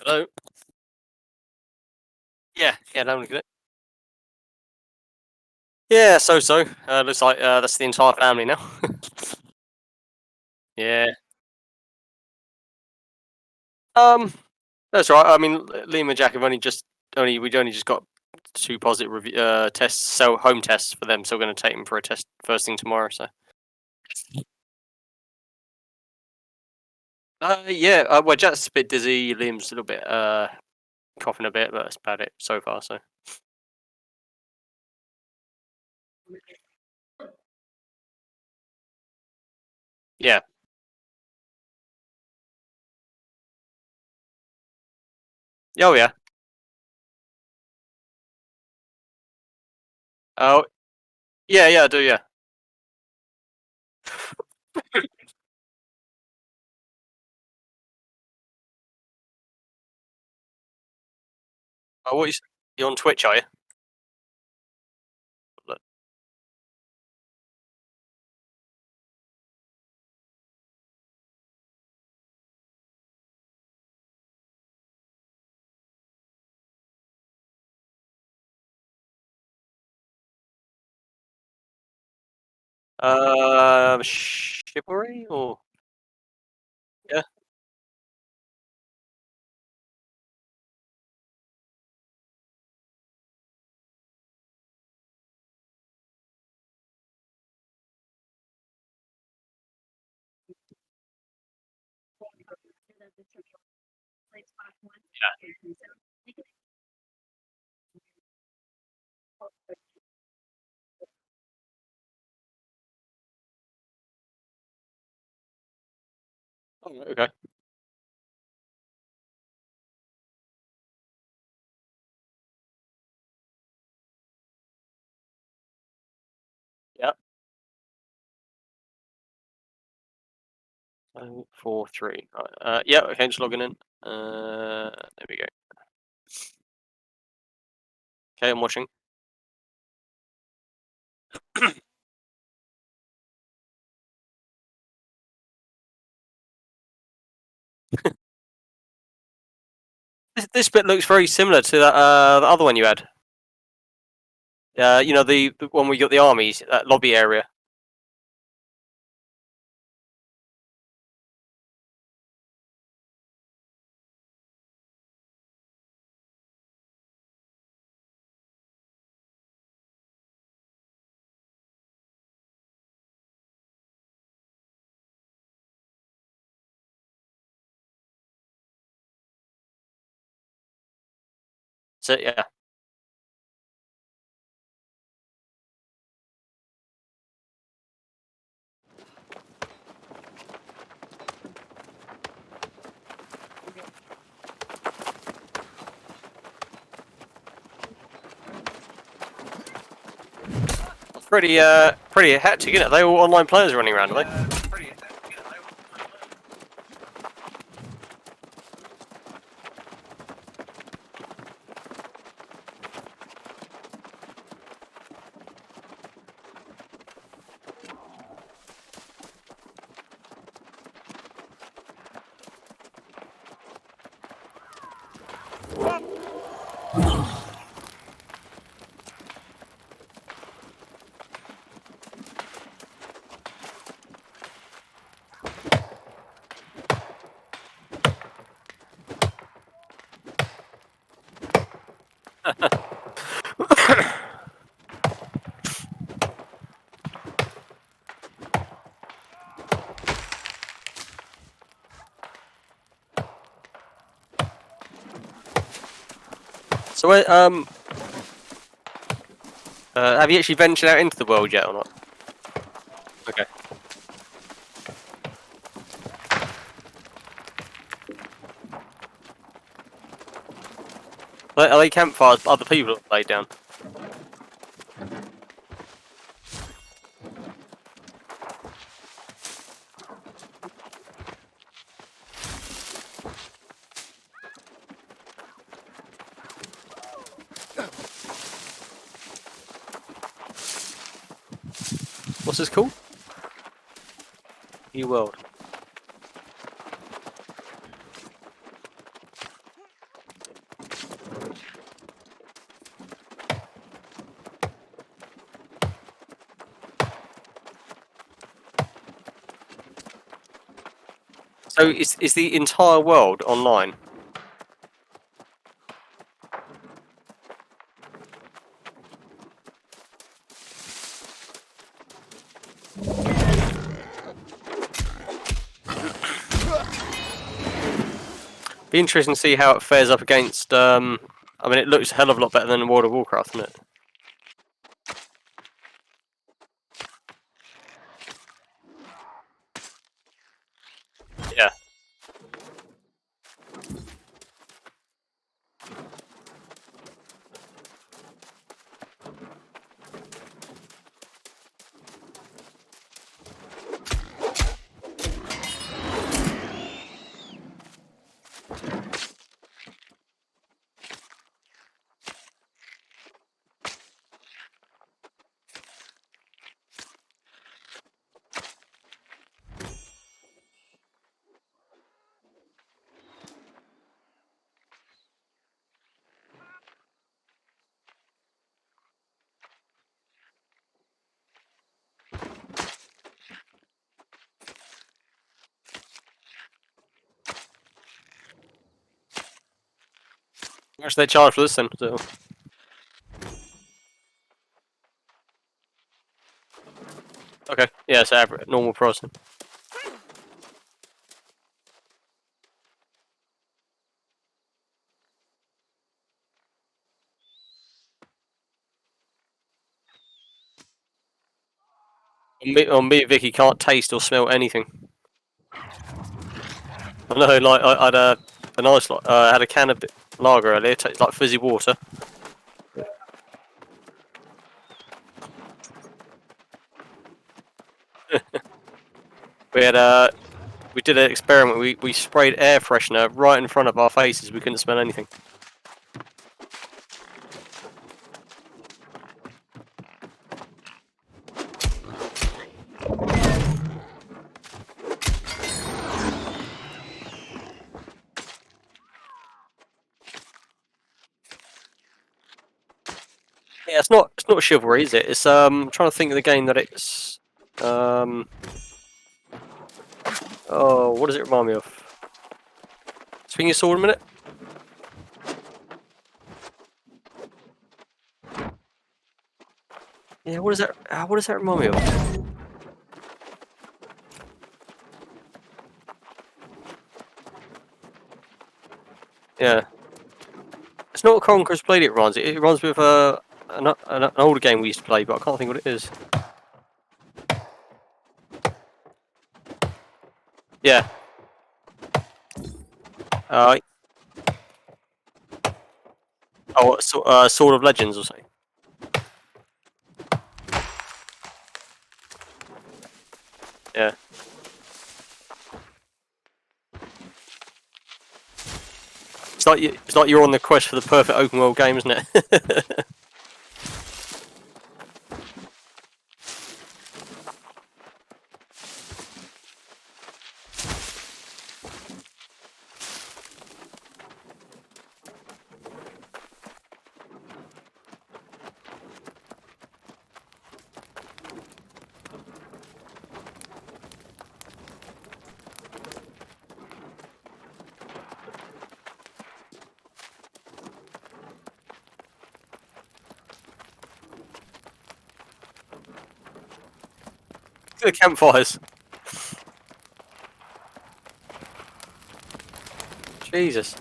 Hello? Yeah, no one get it. Yeah, so. Looks like that's the entire family now. Yeah. Um, that's right. I mean, Liam and Jack have we'd only just got 2 positive tests, so home tests for them. So we're going to take them for a test first thing tomorrow. So. Yeah. Well, Jack's a bit dizzy. Liam's a little bit coughing a bit, but that's about it so far. So. Yeah. Oh yeah. Oh yeah, I do. Yeah. Oh, you on Twitch, are you? Look. Chivalry or yeah. Oh, okay. Yeah. 4-3. Right. Yeah. Okay. Just logging in. There we go. Okay, I'm watching. This bit looks very similar to that the other one you had. You know the one we got the armies lobby area. So yeah. Pretty hectic, isn't it? They all online players running around, are they? So have you actually ventured out into the world yet or not? Okay. Are they campfires other people have laid down? What's this called? New World. So is the entire world online? Be interesting to see how it fares up against. I mean, it looks a hell of a lot better than World of Warcraft, doesn't it? Yeah. How much do they charge for this then? So. Okay, yeah, so average, normal price then. On me, Vicky can't taste or smell anything. I know, like I had a nice, had a can of lager earlier. It tastes like fizzy water. We did an experiment. We sprayed air freshener right in front of our faces. We couldn't smell anything. Yeah, it's not chivalry, is it? It's trying to think of the game that it's oh, what does it remind me of? Swing your sword a minute. Yeah, what does that remind me of? Yeah, it's not Conqueror's Blade. It runs. It runs with an older game we used to play, but I can't think what it is. Yeah. Oh, Sword of Legends or something. Yeah. It's like you're on the quest for the perfect open world game, isn't it? The campfires. Jesus.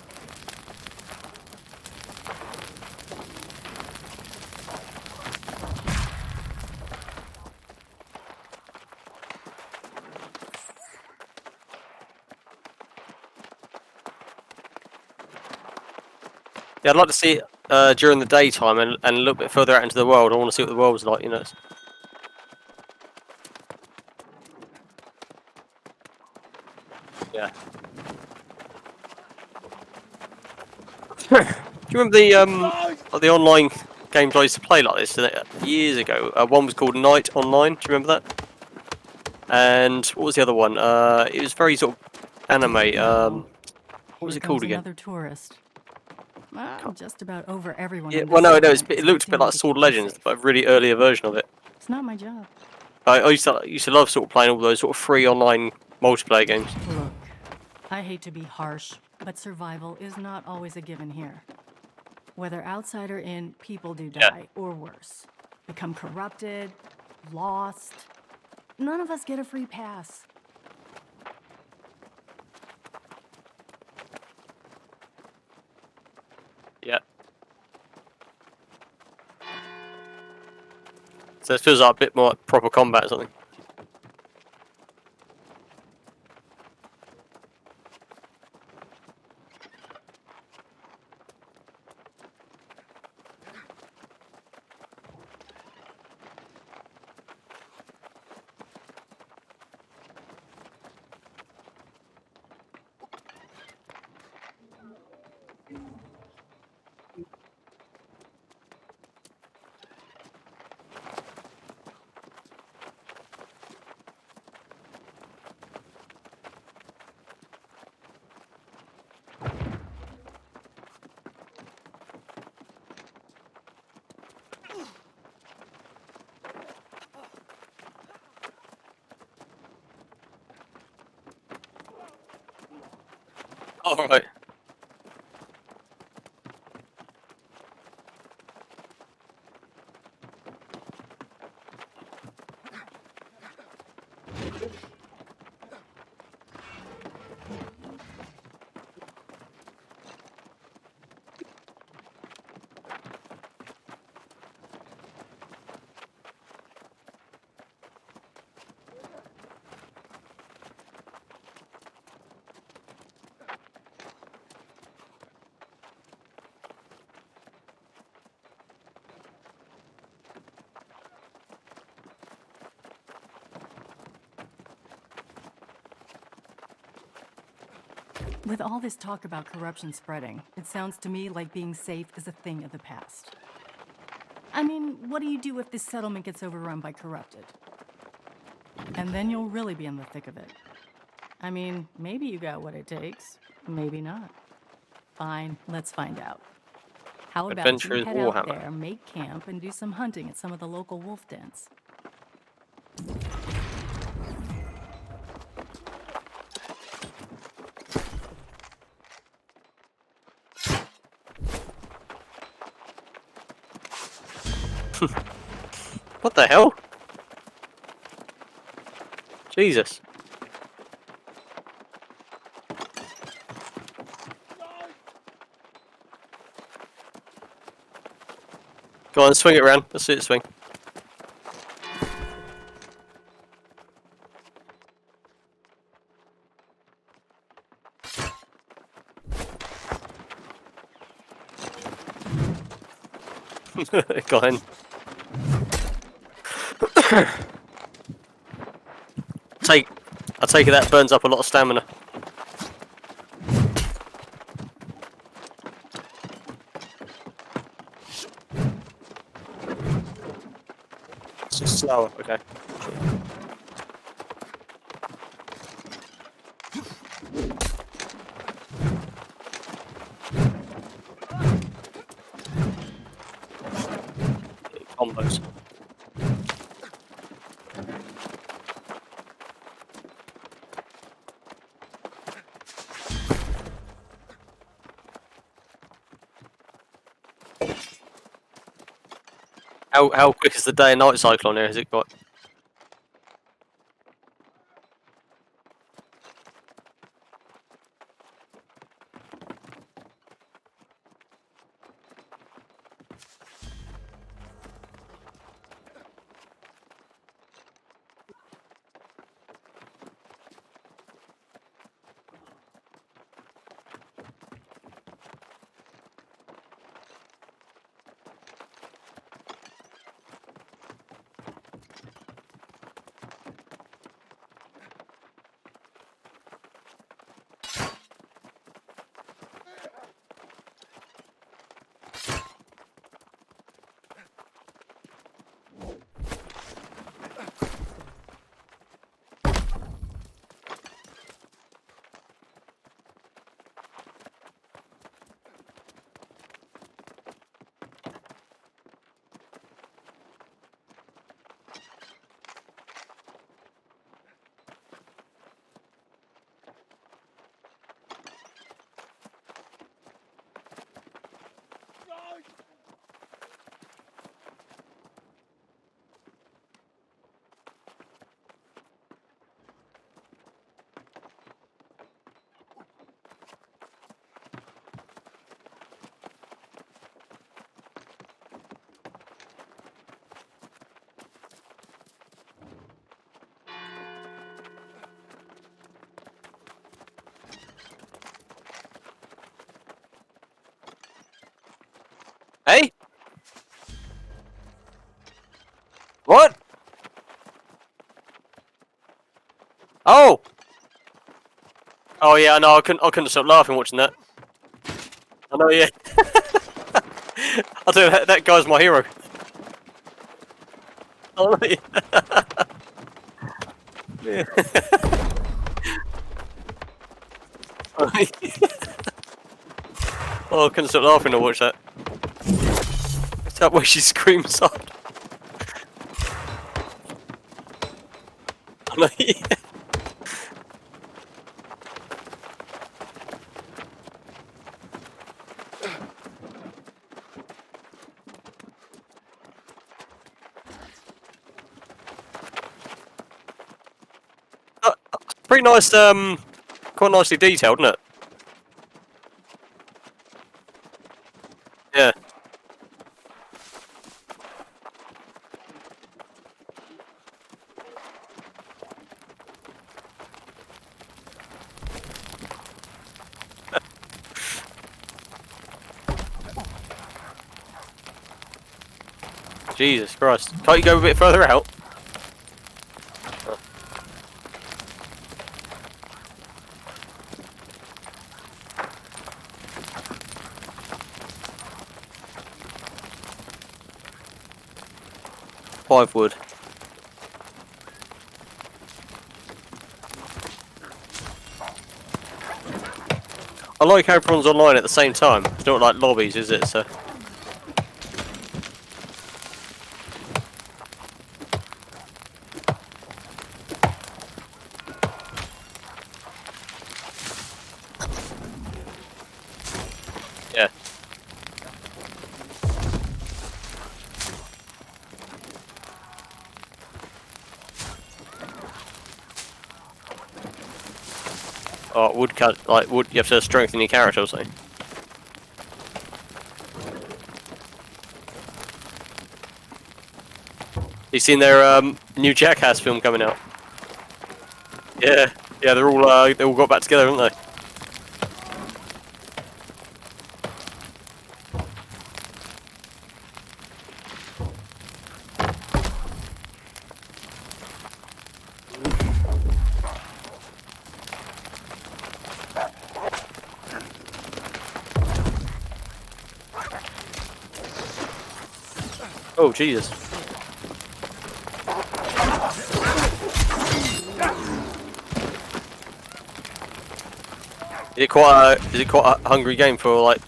Yeah, I'd like to see it during the daytime and a little bit further out into the world. I want to see what the world's like, you know. Yeah. Do you remember the online games I used to play like this years ago? One was called Night Online. Do you remember that? And what was the other one? It was very sort of anime. What was it called again? Another tourist. Just about over everyone. Yeah, well, no, it looked a bit like Sword of Legends, but a really earlier version of it. It's not my job. I used to love sort of playing all those sort of free online multiplayer games. Look, I hate to be harsh, but survival is not always a given here. Whether outside or in, people do die, or worse. Become corrupted, lost. None of us get a free pass. Yeah. So it feels like a bit more like proper combat or something. All right. With all this talk about corruption spreading, it sounds to me like being safe is a thing of the past. I mean, what do you do if this settlement gets overrun by corrupted? And then you'll really be in the thick of it. I mean, maybe you got what it takes, maybe not. Fine, let's find out. How about you Adventurers head out Warhammer. there, make camp, and do some hunting at some of the local wolf dens? What the hell? Jesus. Go on, swing it around. Let's see it swing. Go on. I take it that burns up a lot of stamina. It's just slower, okay. Combos. How quick is the day and night cycle on here? Has it got? Hey? What? Oh! Oh yeah, no, I couldn't stop laughing watching that. I know, yeah. I tell you, that guy's my hero. Oh, yeah. Yeah. Oh, I couldn't stop laughing to watch that. Is that where she screams hard? I know, yeah. Pretty nice, quite nicely detailed, isn't it? Yeah. Jesus Christ. Can't you go a bit further out? 5 wood. I like how everyone's online at the same time. It's not like lobbies, is it? So. Yeah. Oh, woodcut, like wood. You have to strengthen your character or something. You seen their new Jackass film coming out? Yeah, yeah. They all got back together, haven't they? Oh Jesus! Is it quite a hungry game for like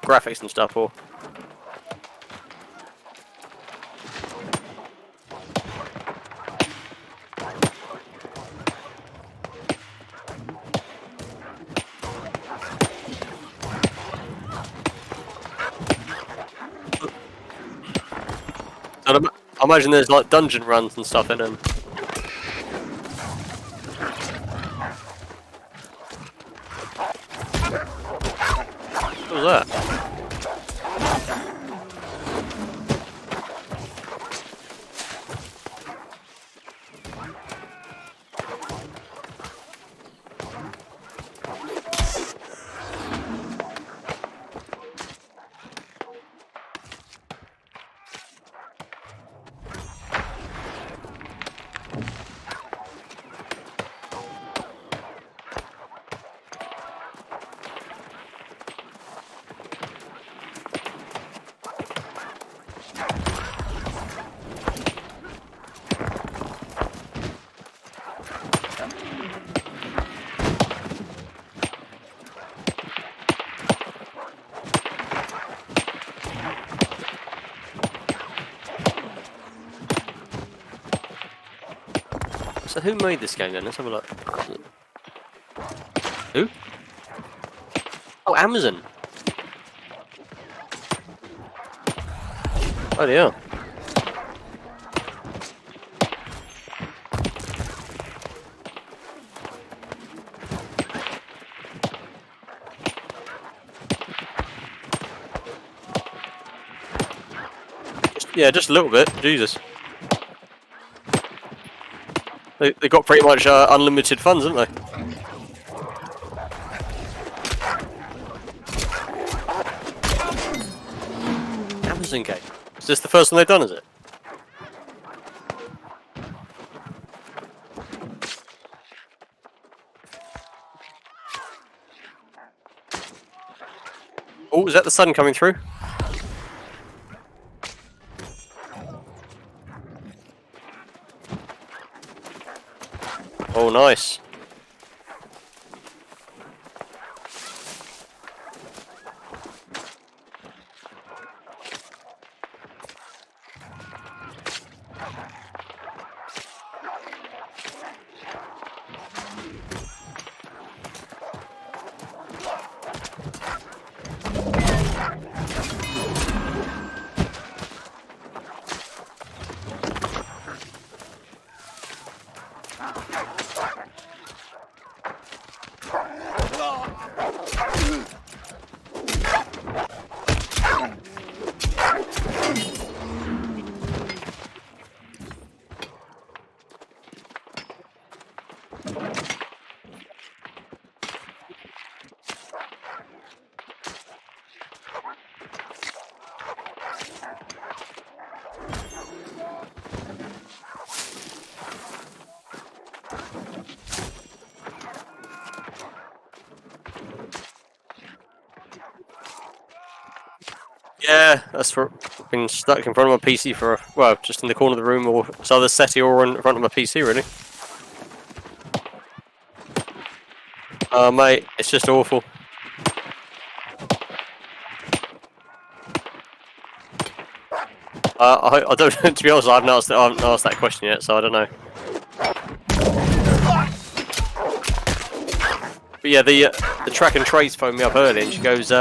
graphics and stuff, or? I imagine there's like dungeon runs and stuff in them. What was that? So who made this game then? Let's have a look. Who? Oh, Amazon. Oh yeah. Yeah, just a little bit. Jesus. They got pretty much unlimited funds, haven't they? Amazon game. Is this the first one they've done, is it? Oh, is that the sun coming through? Oh, nice. Yeah, that's for. I've been stuck in front of my PC for, well, just in the corner of the room, or it's either SETI or in front of my PC, really. Mate, it's just awful. I don't. To be honest, I haven't asked that question yet, so I don't know. But yeah, the track and trace phoned me up earlier, and she goes,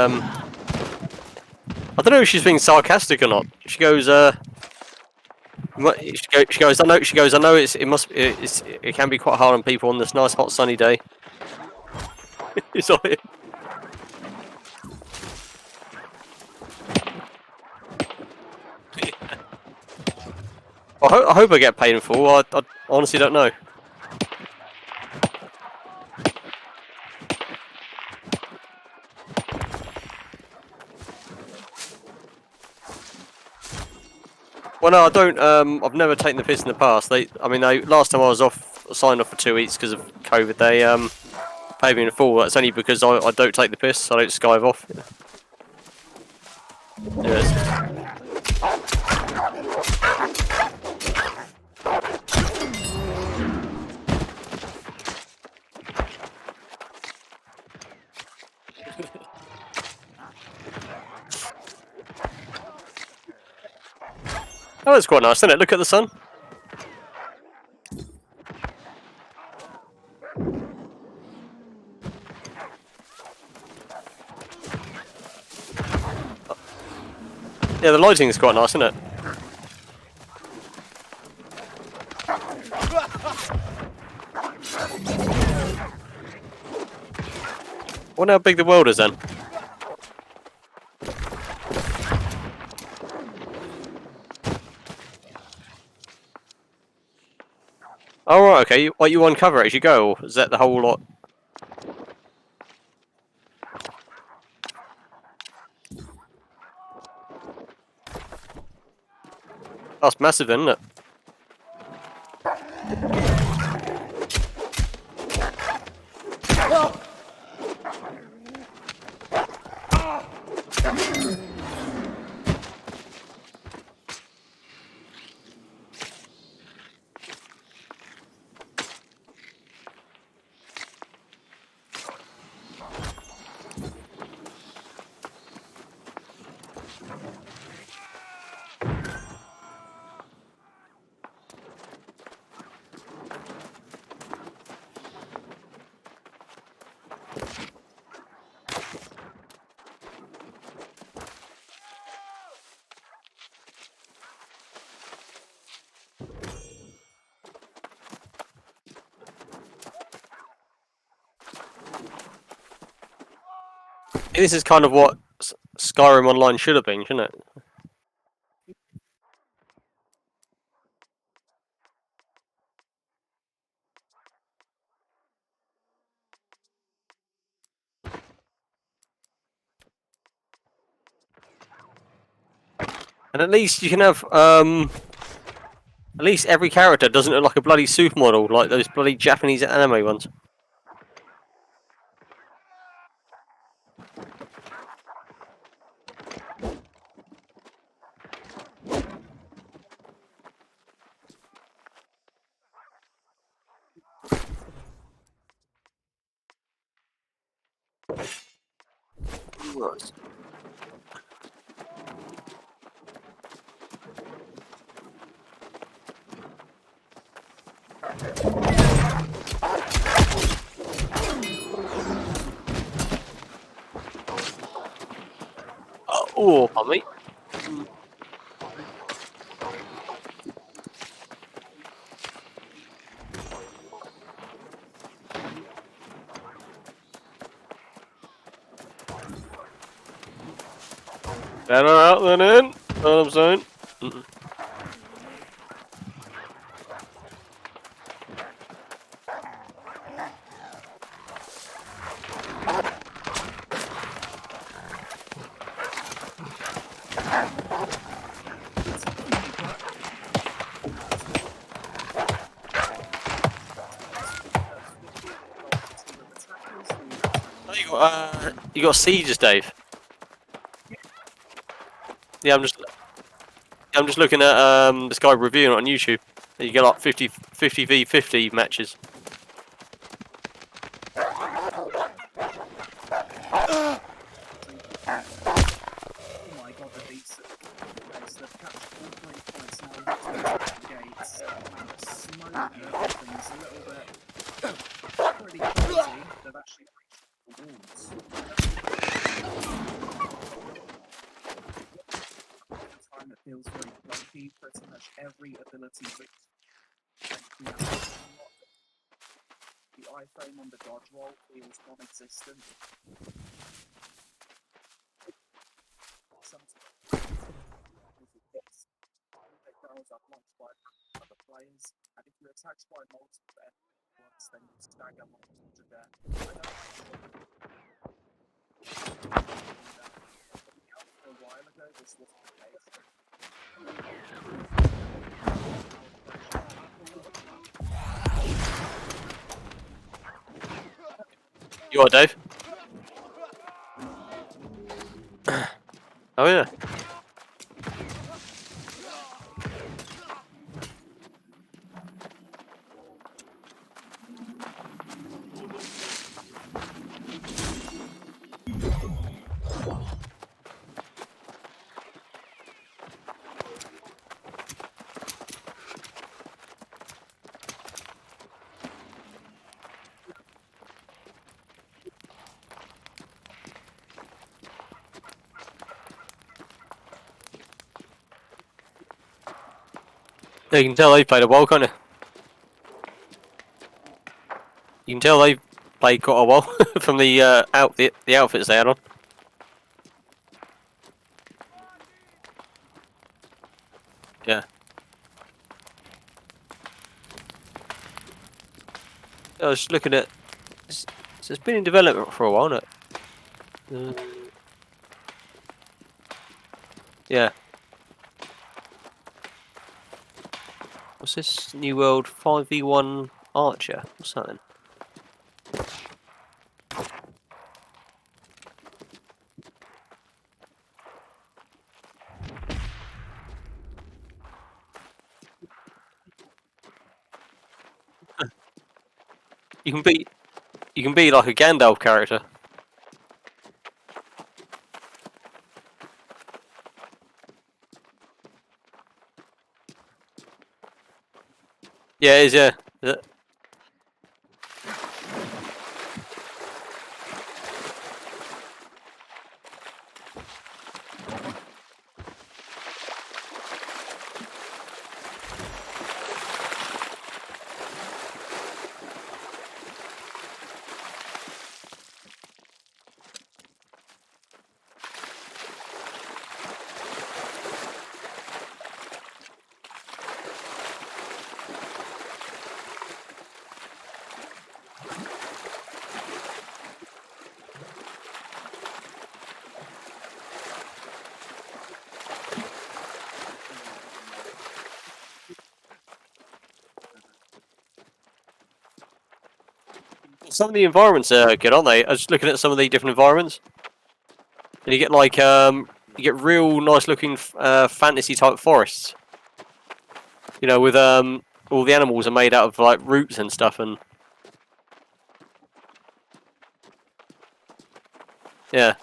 I don't know if she's being sarcastic or not. She goes, she goes, I know. She goes, I know. It can be quite hard on people on this nice hot sunny day. It's like, I hope I get paid in full. I honestly don't know. Well, no, I don't. I've never taken the piss in the past. Last time I was signed off for 2 weeks because of COVID. They paid me in full. That's only because I don't take the piss. I don't skive off. Yes. Oh, that's quite nice, isn't it? Look at the sun. Yeah, the lighting is quite nice, isn't it? I wonder how big the world is then. Oh right, okay. You uncover it as you go, or is that the whole lot? That's massive, then, isn't it? This is kind of what Skyrim Online should have been, shouldn't it? And at least you can have, at least every character doesn't look like a bloody supermodel, like those bloody Japanese anime ones. Right. Oh, pardon me. Better out than in. Know what I'm saying? You got sieges, Dave. Yeah, I'm just looking at this guy reviewing it on YouTube. You get like 50 v 50 matches. Oh my god, the beats they've captured all 3 points now into the gates and the smoke and everything's a little bit pretty crazy. They've actually reached the walls. At the time it feels very clunky, pretty much every ability the iframe on the dodge roll feels non-existent. It goes up once by other players, and if you're attacked by multiple once, then you stagger multiple to death. A while ago, this wasn't the case. You are, Dave? Oh yeah. Yeah, you can tell they played a while, can't you? You can tell they played quite a while from the the outfits they had on. Yeah. I was looking at. It's been in development for a while, hasn't it? Yeah. What's this? New World 5v1 Archer? What's that then? You can be like a Gandalf character. Yeah, it is, yeah. Some of the environments are good, aren't they? I was looking at some of the different environments, and you get like you get real nice looking fantasy type forests. You know, with all the animals are made out of like roots and stuff, and yeah.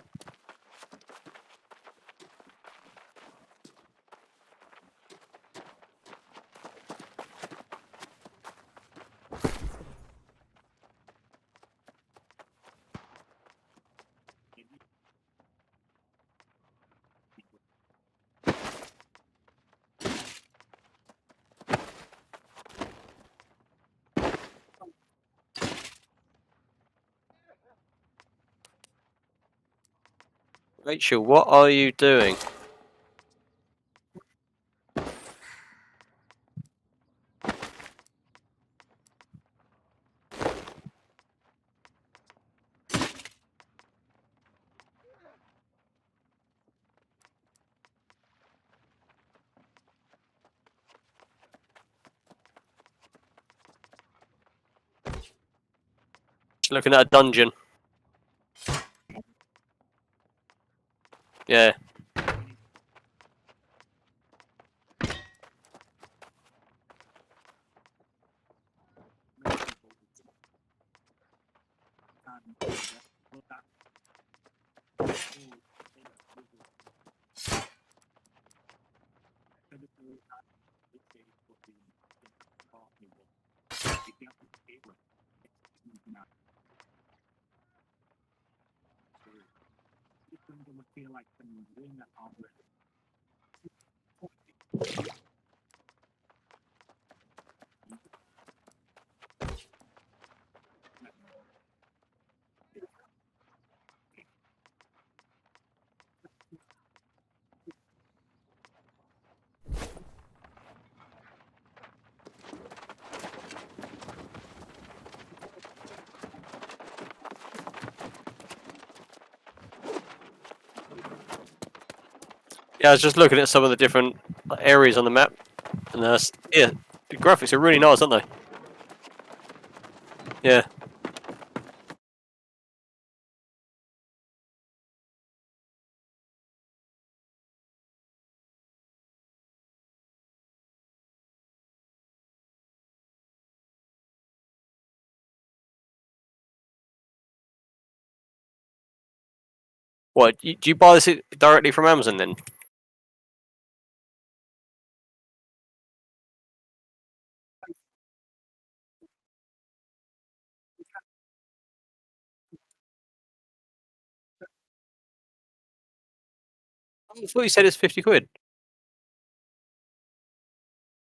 Rachel, what are you doing? Just looking at a dungeon. Yeah. would feel like someone doing that artwork. Yeah, I was just looking at some of the different areas on the map, and yeah, the graphics are really nice, aren't they? Yeah. What, do you buy this directly from Amazon then? I thought you said it's 50 quid.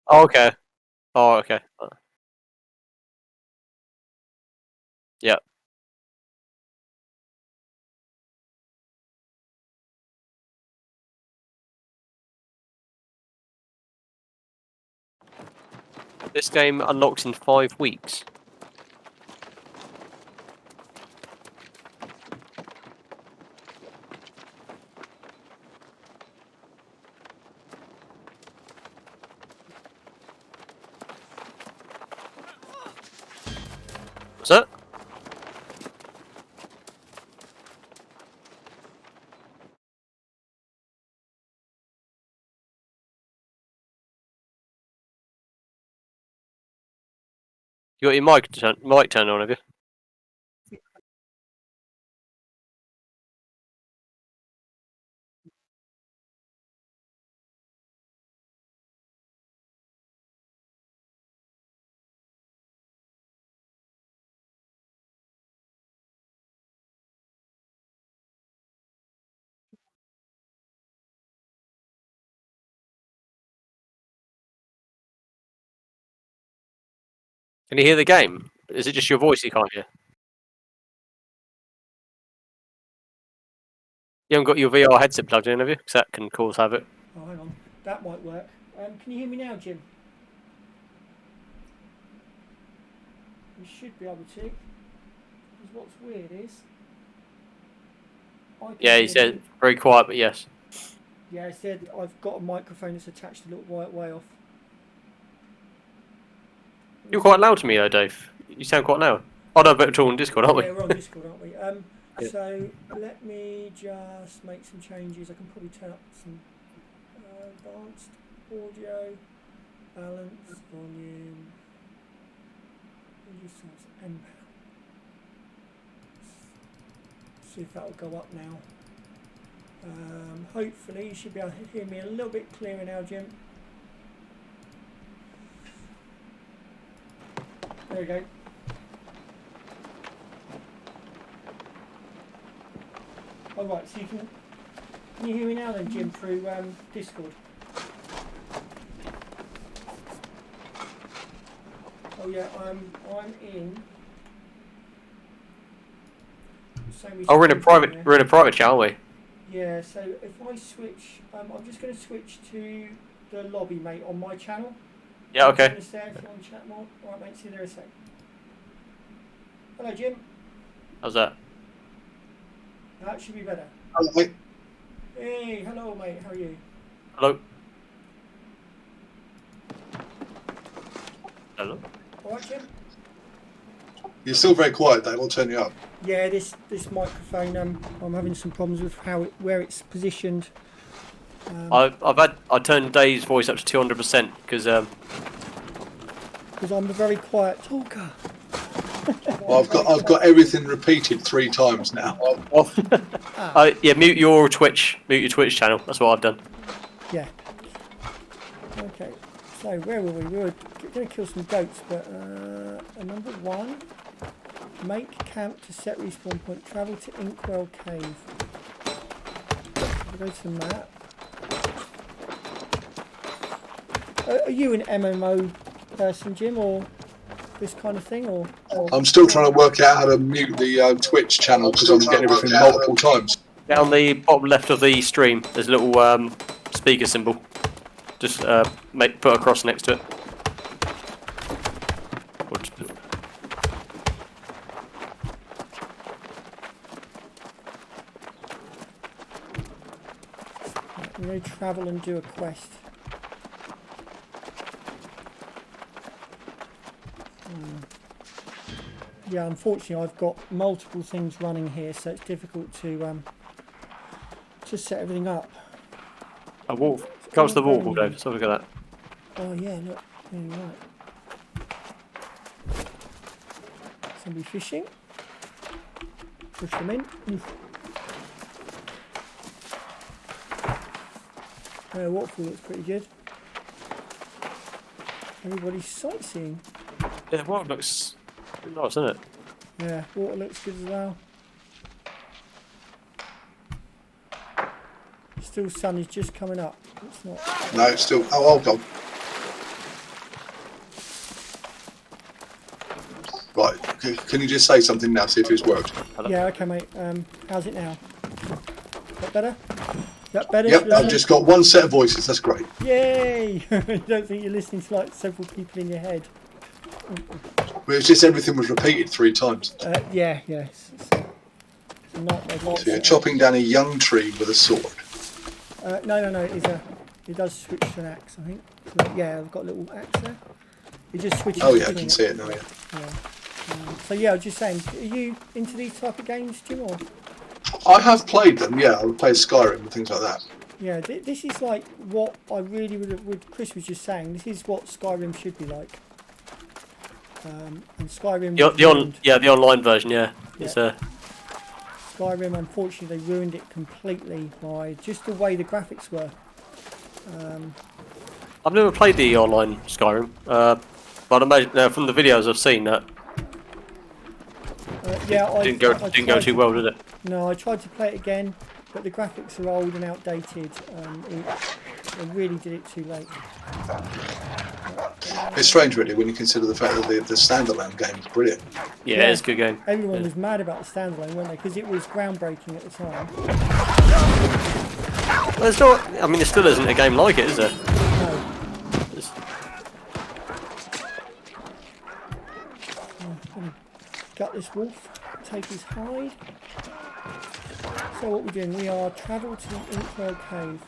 Oh, okay. Oh, okay. Yeah. This game unlocks in 5 weeks. What's that? You got your mic turned on, have you? Can you hear the game? Is it just your voice you can't hear? You haven't got your VR headset plugged in, have you? Because that can cause havoc. Oh, hang on. That might work. Can you hear me now, Jim? You should be able to. Because what's weird is... Yeah, he said very quiet, but yes. Yeah, he said I've got a microphone that's attached a little way off. You're quite loud to me though, Dave. You sound quite loud. Oh no, but we're on Discord, aren't we? Yeah, we're on Discord, aren't we? Yeah. So let me just make some changes. I can probably turn up some advanced audio, balance, volume, audio source, and see if that will go up now. Hopefully you should be able to hear me a little bit clearer now, Jim. There we go. Alright, so can you hear me now then, Jim, through Discord? Oh yeah, I'm in. Oh, we're in a private chat, aren't we? Yeah, so if I switch, I'm just going to switch to the lobby, mate, on my channel. Yeah, okay. If you want to chat more. Alright, mate, see you there a sec. Hello, Jim. How's that? That should be better. Hello, mate. Hey, hello, mate, how are you? Hello? Hello? Alright, Jim? You're still very quiet, Dave. I'll turn you up. Yeah, this microphone, I'm having some problems with where it's positioned. I turned Dave's voice up to 200% because I'm a very quiet talker. Well, I've got everything repeated 3 times now. Yeah, mute your Twitch channel. That's what I've done. Yeah. Okay. So where were we? We were going to kill some goats, but number 1. Make camp to set respawn point. Travel to Inkwell Cave. We'll go to the map. Are you an MMO person, Jim, or this kind of thing, or? I'm still trying to work out how to mute the Twitch channel because I'm getting everything multiple times. Down the bottom left of the stream, there's a little speaker symbol. Just put a cross next to it. Or just put- I'm going to travel and do a quest. Yeah, unfortunately I've got multiple things running here, so it's difficult to set everything up. A wolf. Come to the waterfall, Dave. Let's have a look at that. Oh yeah, look, yeah, you're right. Somebody fishing. Push them in. Oof. Waterfall looks pretty good. Everybody's sightseeing. Yeah, water looks nice, isn't it? Yeah, water looks good as well. Still sun is just coming up. It's not. No, it's still. Oh, hold on. Right, can you just say something now, see if it's worked? Yeah, okay, mate. How's it now? That better? That better? Yep, I've just got one set of voices, that's great. Yay! You don't think you're listening to like several people in your head? Well, it's just everything was repeated 3 times. Yeah. It's a nightmare. So you're chopping down a young tree with a sword. No. It does switch to an axe, I think. So, yeah, I've got a little axe there. It just switches. Oh yeah, I can see it now. Yeah. So yeah, I was just saying, are you into these type of games, Jim? Or? I have played them. Yeah, I've played Skyrim and things like that. Yeah, this is like what I really would. Chris was just saying, this is what Skyrim should be like. And Skyrim. The online version, yeah. It's Skyrim, unfortunately, they ruined it completely by just the way the graphics were. I've never played the online Skyrim, but I imagine from the videos I've seen that didn't go too well, did it? No, I tried to play it again, but the graphics are old and outdated. They really did it too late. It's strange, really, when you consider the fact that the standalone game is brilliant. Yeah, it's a good game. Everyone was mad about the standalone, weren't they? Because it was groundbreaking at the time. Well, there's not. I mean, there still isn't a game like it, is there? No. Gut this wolf, take his hide. So what we're doing, we are travel to the Inkwell Cave.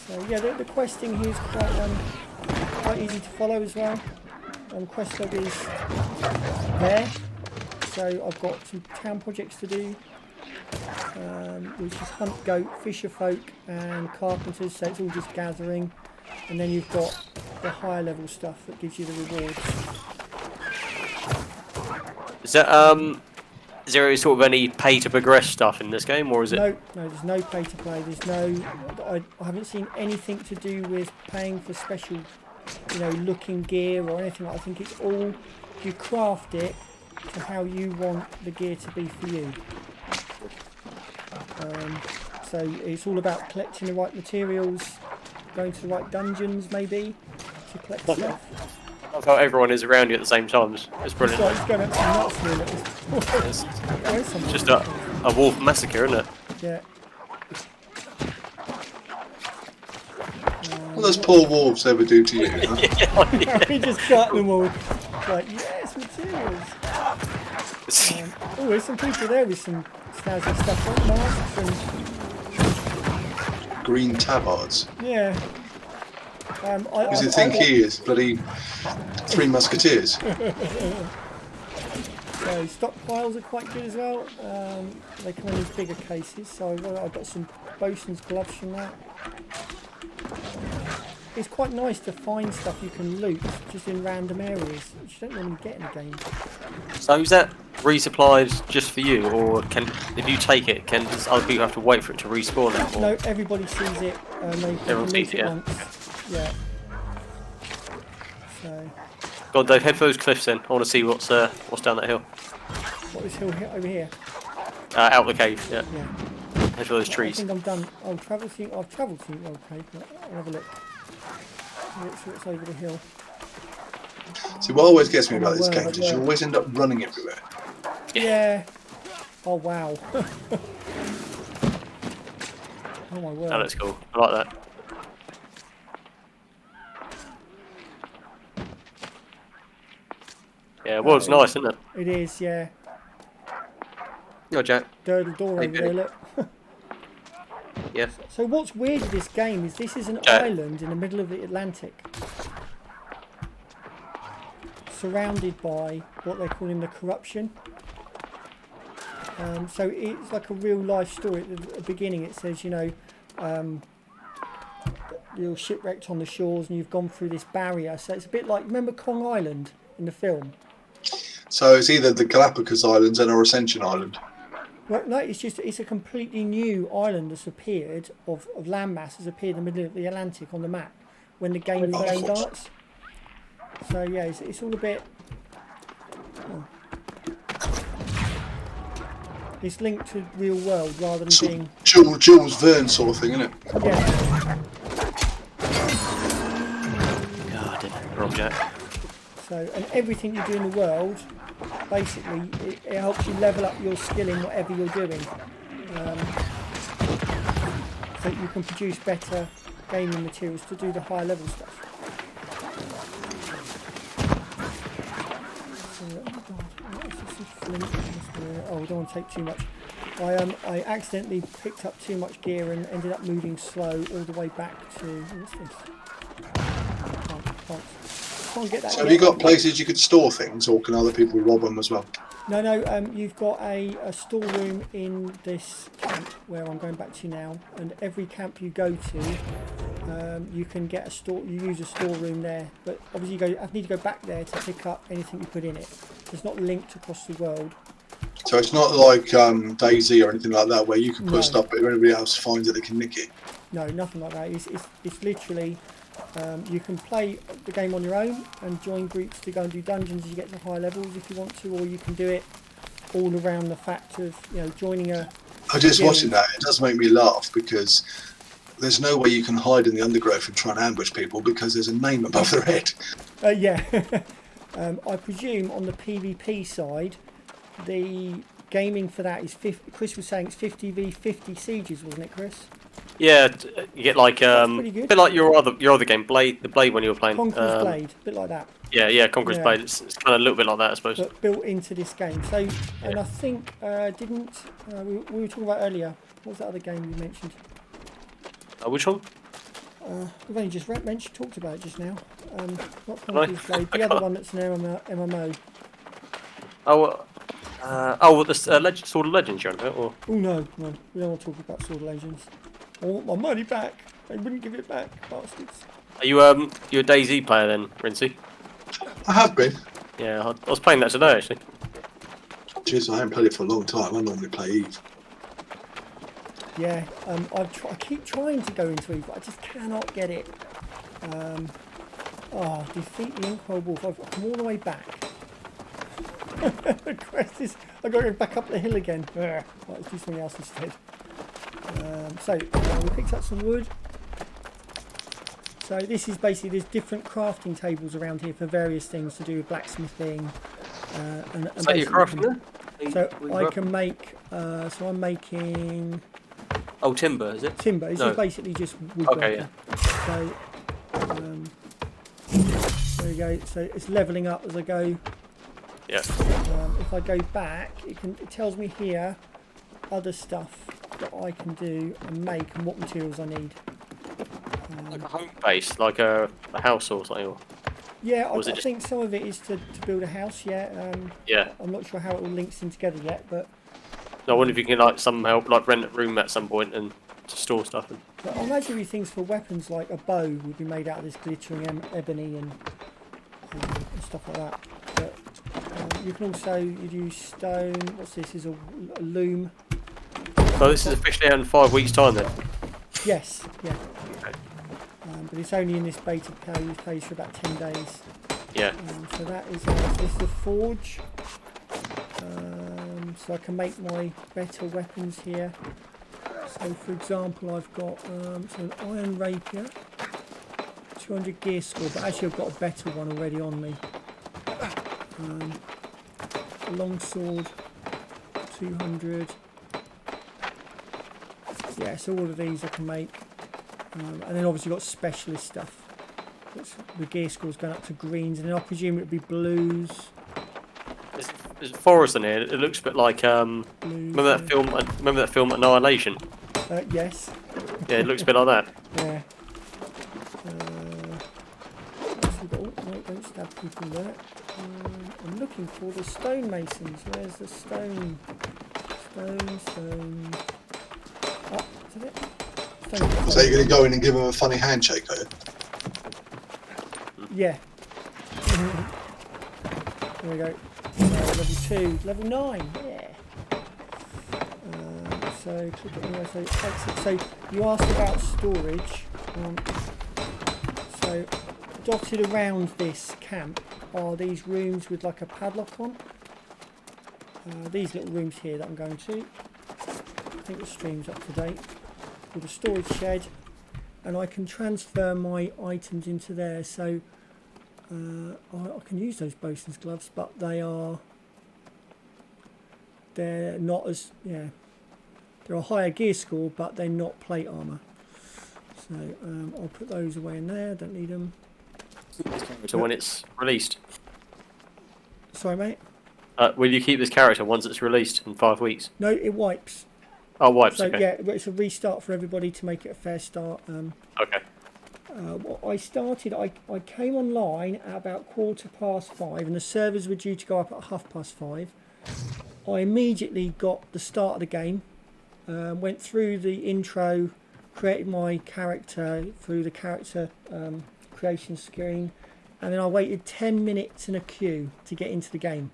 So yeah, the questing here is quite easy to follow as well. Quest log is there. So I've got some town projects to do, which is hunt goat, fisher folk and carpenters, so it's all just gathering. And then you've got the higher level stuff that gives you the rewards. Is there sort of any pay to progress stuff in this game, or is it? No, there's no pay to play. There's no. I haven't seen anything to do with paying for special, looking gear or anything. I think it's all you craft it to how you want the gear to be for you. So it's all about collecting the right materials, going to the right dungeons maybe to collect stuff. That's how everyone is around you at the same time. It's brilliant. It's just a wolf massacre, isn't it? Yeah. What those poor wolves ever do to you? Huh? We just got them all. Like, yes, materials. There's some people there with some snazzy stuff like masks and green tabards. Yeah. Who does he think he is? Bloody Three Musketeers. So stockpiles are quite good as well. They come in these bigger cases, so I've got some bosun's gloves from that. it's quite nice to find stuff you can loot just in random areas, which you don't normally get in a game. So is that resupplied just for you, or can if you take it, does other people have to wait for it to respawn it? Or? No, everybody sees it. They Everyone loot sees it, yeah. once. Yeah. So. Go on, Dave. Head for those cliffs then. I want to see what's down that hill. What is hill over here? Out the cave. Yeah. Yeah. Head for those trees. I think I'm done. I've travelled to okay, but I'll have a look. Let's see what's over the hill. See, what always gets me about these games is you always end up running everywhere. Yeah. Oh wow. Oh my word. Oh, that's cool. I like that. Yeah, well, it's nice, isn't it? It is, yeah. Go, Jack. Dirty door over there, look. Yeah. So what's weird with this game is this is an Jack. island in the middle of the Atlantic, surrounded by what they're calling the corruption. So it's like a real life story. At the beginning it says, you know, you're shipwrecked on the shores and you've gone through this barrier. So it's a bit like, remember Kong Island in the film? So it's either the Galapagos Islands or Ascension Island. Well, no, it's a completely new island that's appeared, of landmass has appeared in the middle of the Atlantic on the map when the game first starts. So yeah, it's all a bit... Oh. It's linked to real world rather than being... Jules Verne sort of thing, isn't it? Yeah. God, wrong Jack. So, and everything you do in the world, basically, it helps you level up your skill in whatever you're doing. So you can produce better gaming materials to do the higher level stuff. So, oh God, what is this flint? Oh, we don't want to take too much. I accidentally picked up too much gear and ended up moving slow all the way back to... What's this? Can't get that So have you got places you could store things, or can other people rob them as well? No, you've got a storeroom in this camp where I'm going back to now, and every camp you go to, you can get a store. You use a storeroom there, but obviously I need to go back there to pick up anything you put in it. It's not linked across the world. So it's not like DayZ or anything like that, where you can put stuff, but if anybody else finds it, they can nick it. No, nothing like that. It's literally. You can play the game on your own and join groups to go and do dungeons as you get to higher levels if you want to, or you can do it all around the fact of, you know, joining a... I just watching that, it does make me laugh, because there's no way you can hide in the undergrowth and try and ambush people because there's a name above their head. Yeah. I presume on the PvP side, the gaming for that is 50, Chris was saying it's 50v50 sieges, wasn't it, Chris? Yeah, you get like a bit like your other game, Blade, the Blade when you were playing. Conqueror's Blade, a bit like that. Yeah, Conqueror's Blade. It's kind of a little bit like that, I suppose. But built into this game. So, and I think we were talking about earlier. What was that other game you mentioned? Which one? We've only just talked about it just now. Not Conqueror's Blade. The other one that's an MMO. The Sword of Legends, you're on about, or? Oh no, we don't want to talk about Sword of Legends. I want my money back. They wouldn't give it back, bastards. Are you a DayZ player then, Rinsey? I have been. Yeah, I was playing that today actually. Jeez, I haven't played it for a long time. I normally play Eve. Yeah, I keep trying to go into Eve, but I just cannot get it. Defeat the Inkwell Wolf. I've come all the way back. The quest is, I've got to go back up the hill again. Right, let's do something else instead. We picked up some wood. So this is basically, there's different crafting tables around here for various things to do with blacksmithing. And is that your crafting? So I can make, so I'm making... Oh, timber, is it? Timber, it's basically just woodworking. Okay, yeah. So, there you go, so it's levelling up as I go. Yeah. If I go back, it tells me here other stuff that I can do and make and what materials I need. Like a home base, like a house or something? Or... Yeah, I think some of it is to build a house, yeah. Yeah. I'm not sure how it all links in together yet, but... No, I wonder if you can like somehow like rent a room at some point and just store stuff. But I imagine these things for weapons like a bow would be made out of this glittering ebony and stuff like that. But you can also use stone. What's this? Is a loom. So this is officially out in 5 weeks' time then? Yes, yeah. But it's only in this beta phase for about 10 days. Yeah. So that is this is the forge. So I can make my better weapons here. So for example, I've got so an iron rapier, 200 gear score, but actually I've got a better one already on me. A long sword, 200. Yeah, so all of these I can make. And then obviously got specialist stuff. The gear score's going up to greens, and then I presume it would be blues. There's a forest in here. It looks a bit like remember that film? Remember that film Annihilation? Yes. Yeah, it looks a bit like that. Yeah. Don't stab people there. I'm looking for the stonemasons. Where's the stone? Stone. Oh, is that it? So you're going to go in and give him a funny handshake, are you? Yeah. There we go. Level 2, level 9. Yeah. So click it anyway. So exit. So you asked about storage. So dotted around this camp are these rooms with like a padlock on. These little rooms here that I'm going to. I think the stream's up to date. With a storage shed, and I can transfer my items into there. So I can use those bosun's gloves, but they're not as they're a higher gear score, but they're not plate armor. So I'll put those away in there. Don't need them. So when it's released. Sorry, mate. Will you keep this character once it's released in 5 weeks? No, it wipes. Oh, wipes. So okay. yeah, it's a restart for everybody to make it a fair start. Okay. I started. I came online at about 5:15, and the servers were due to go up at 5:30. I immediately got the start of the game, went through the intro, created my character through the character creation screen, and then I waited 10 minutes in a queue to get into the game.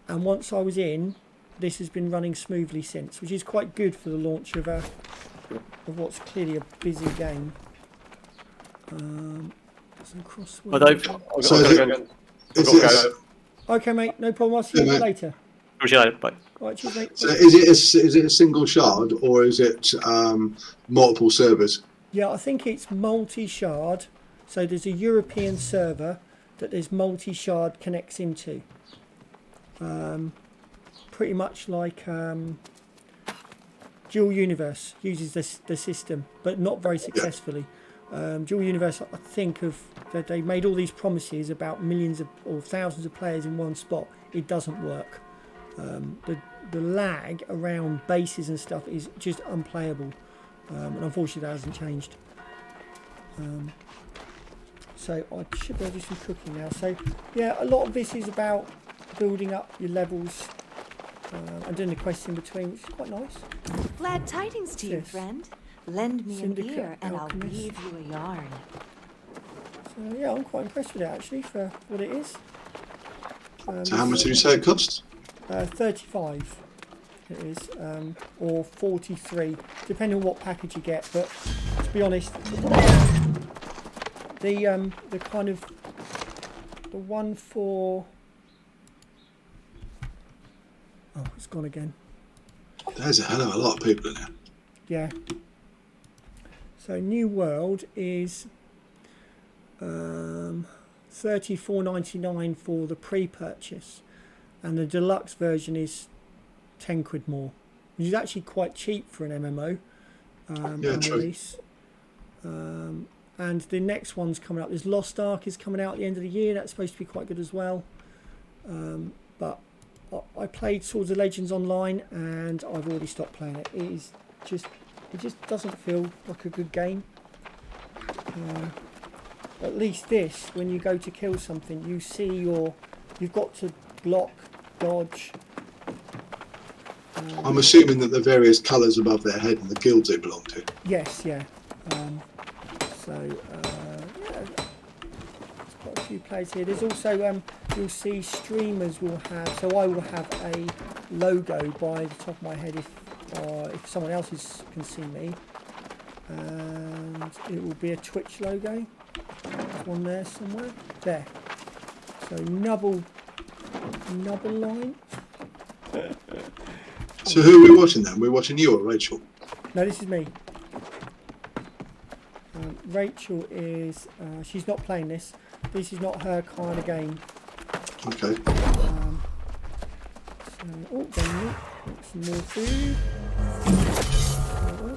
And once I was in, this has been running smoothly since, which is quite good for the launch of what's clearly a busy game. Okay, mate, no problem. I'll see you later. Bye. Right, cheers, mate. So is it a single shard or is it multiple servers? Yeah, I think it's multi-shard. So there's a European server that there's multi-shard connects into. Pretty much like Dual Universe uses the system, but not very successfully. Dual Universe, I think, they made all these promises about millions or thousands of players in one spot. It doesn't work. The lag around bases and stuff is just unplayable, and unfortunately that hasn't changed. So I should be able to do some cooking now. So yeah, a lot of this is about building up your levels and doing the quests in between, which is quite nice. Glad tidings to you, friend. Lend me an Syndicate ear and Alchemist. I'll weave you a yarn. So yeah, I'm quite impressed with it actually for what it is. So how much did you say it cost? 35 it is, or 43, depending on what package you get. But to be honest, the kind of the one for it's gone again. There's a hell of a lot of people in there. Yeah. So New World is $34.99 for the pre-purchase, and the deluxe version is 10 quid more, which is actually quite cheap for an MMO release. And the next one's coming up. There's Lost Ark is coming out at the end of the year. That's supposed to be quite good as well. But I played Swords of Legends online and I've already stopped playing it. It just doesn't feel like a good game. At least this, when you go to kill something, you see you've got to block, dodge, I'm assuming that the various colours above their head and the guilds they belong to. Yes, yeah. Yeah, there's quite a few players here. There's also, you'll see streamers will have, so I will have a logo by the top of my head if someone else can see me. And it will be a Twitch logo. There's one there somewhere. There. So Nubble Line. So who are we watching then? We're watching you or Rachel? No, this is me. Rachel is, she's not playing this. This is not her kind of game. Okay. Oh, got some more food.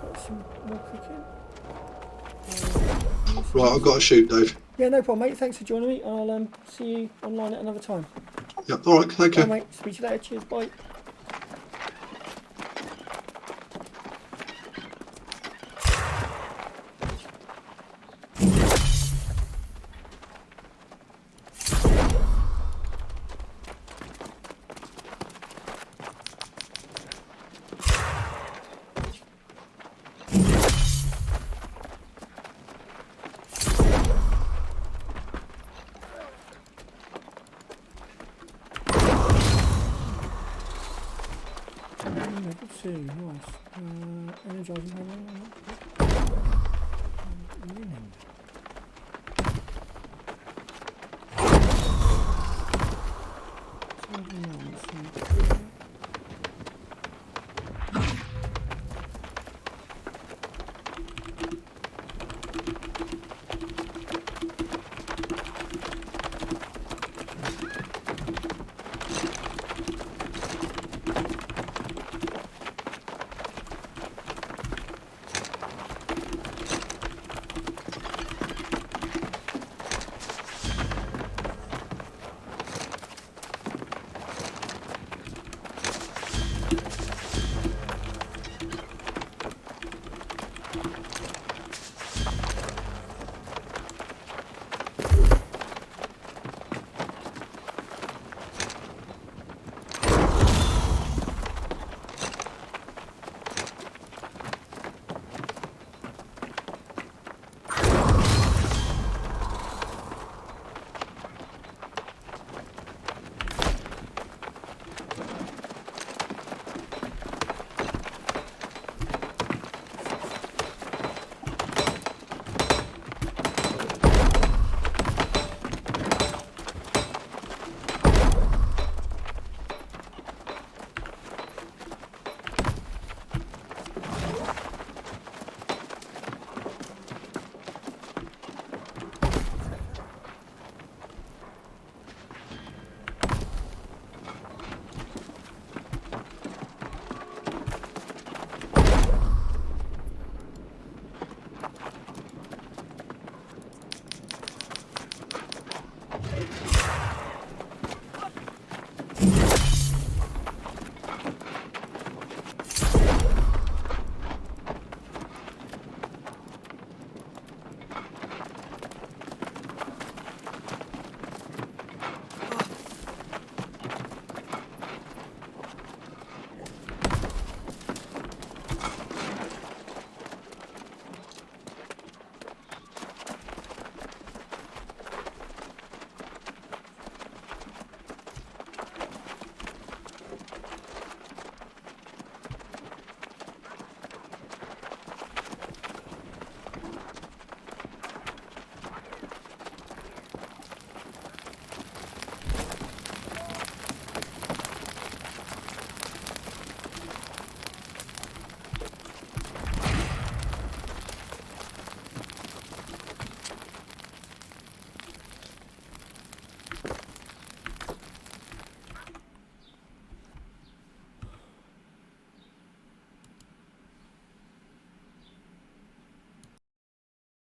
Got some more cooking. Right, I've got to shoot, Dave. Yeah, no problem, mate. Thanks for joining me. I'll see you online at another time. Yeah, alright, thank you. Bye, mate. Speak to you later. Cheers, bye. Nice. Energizing.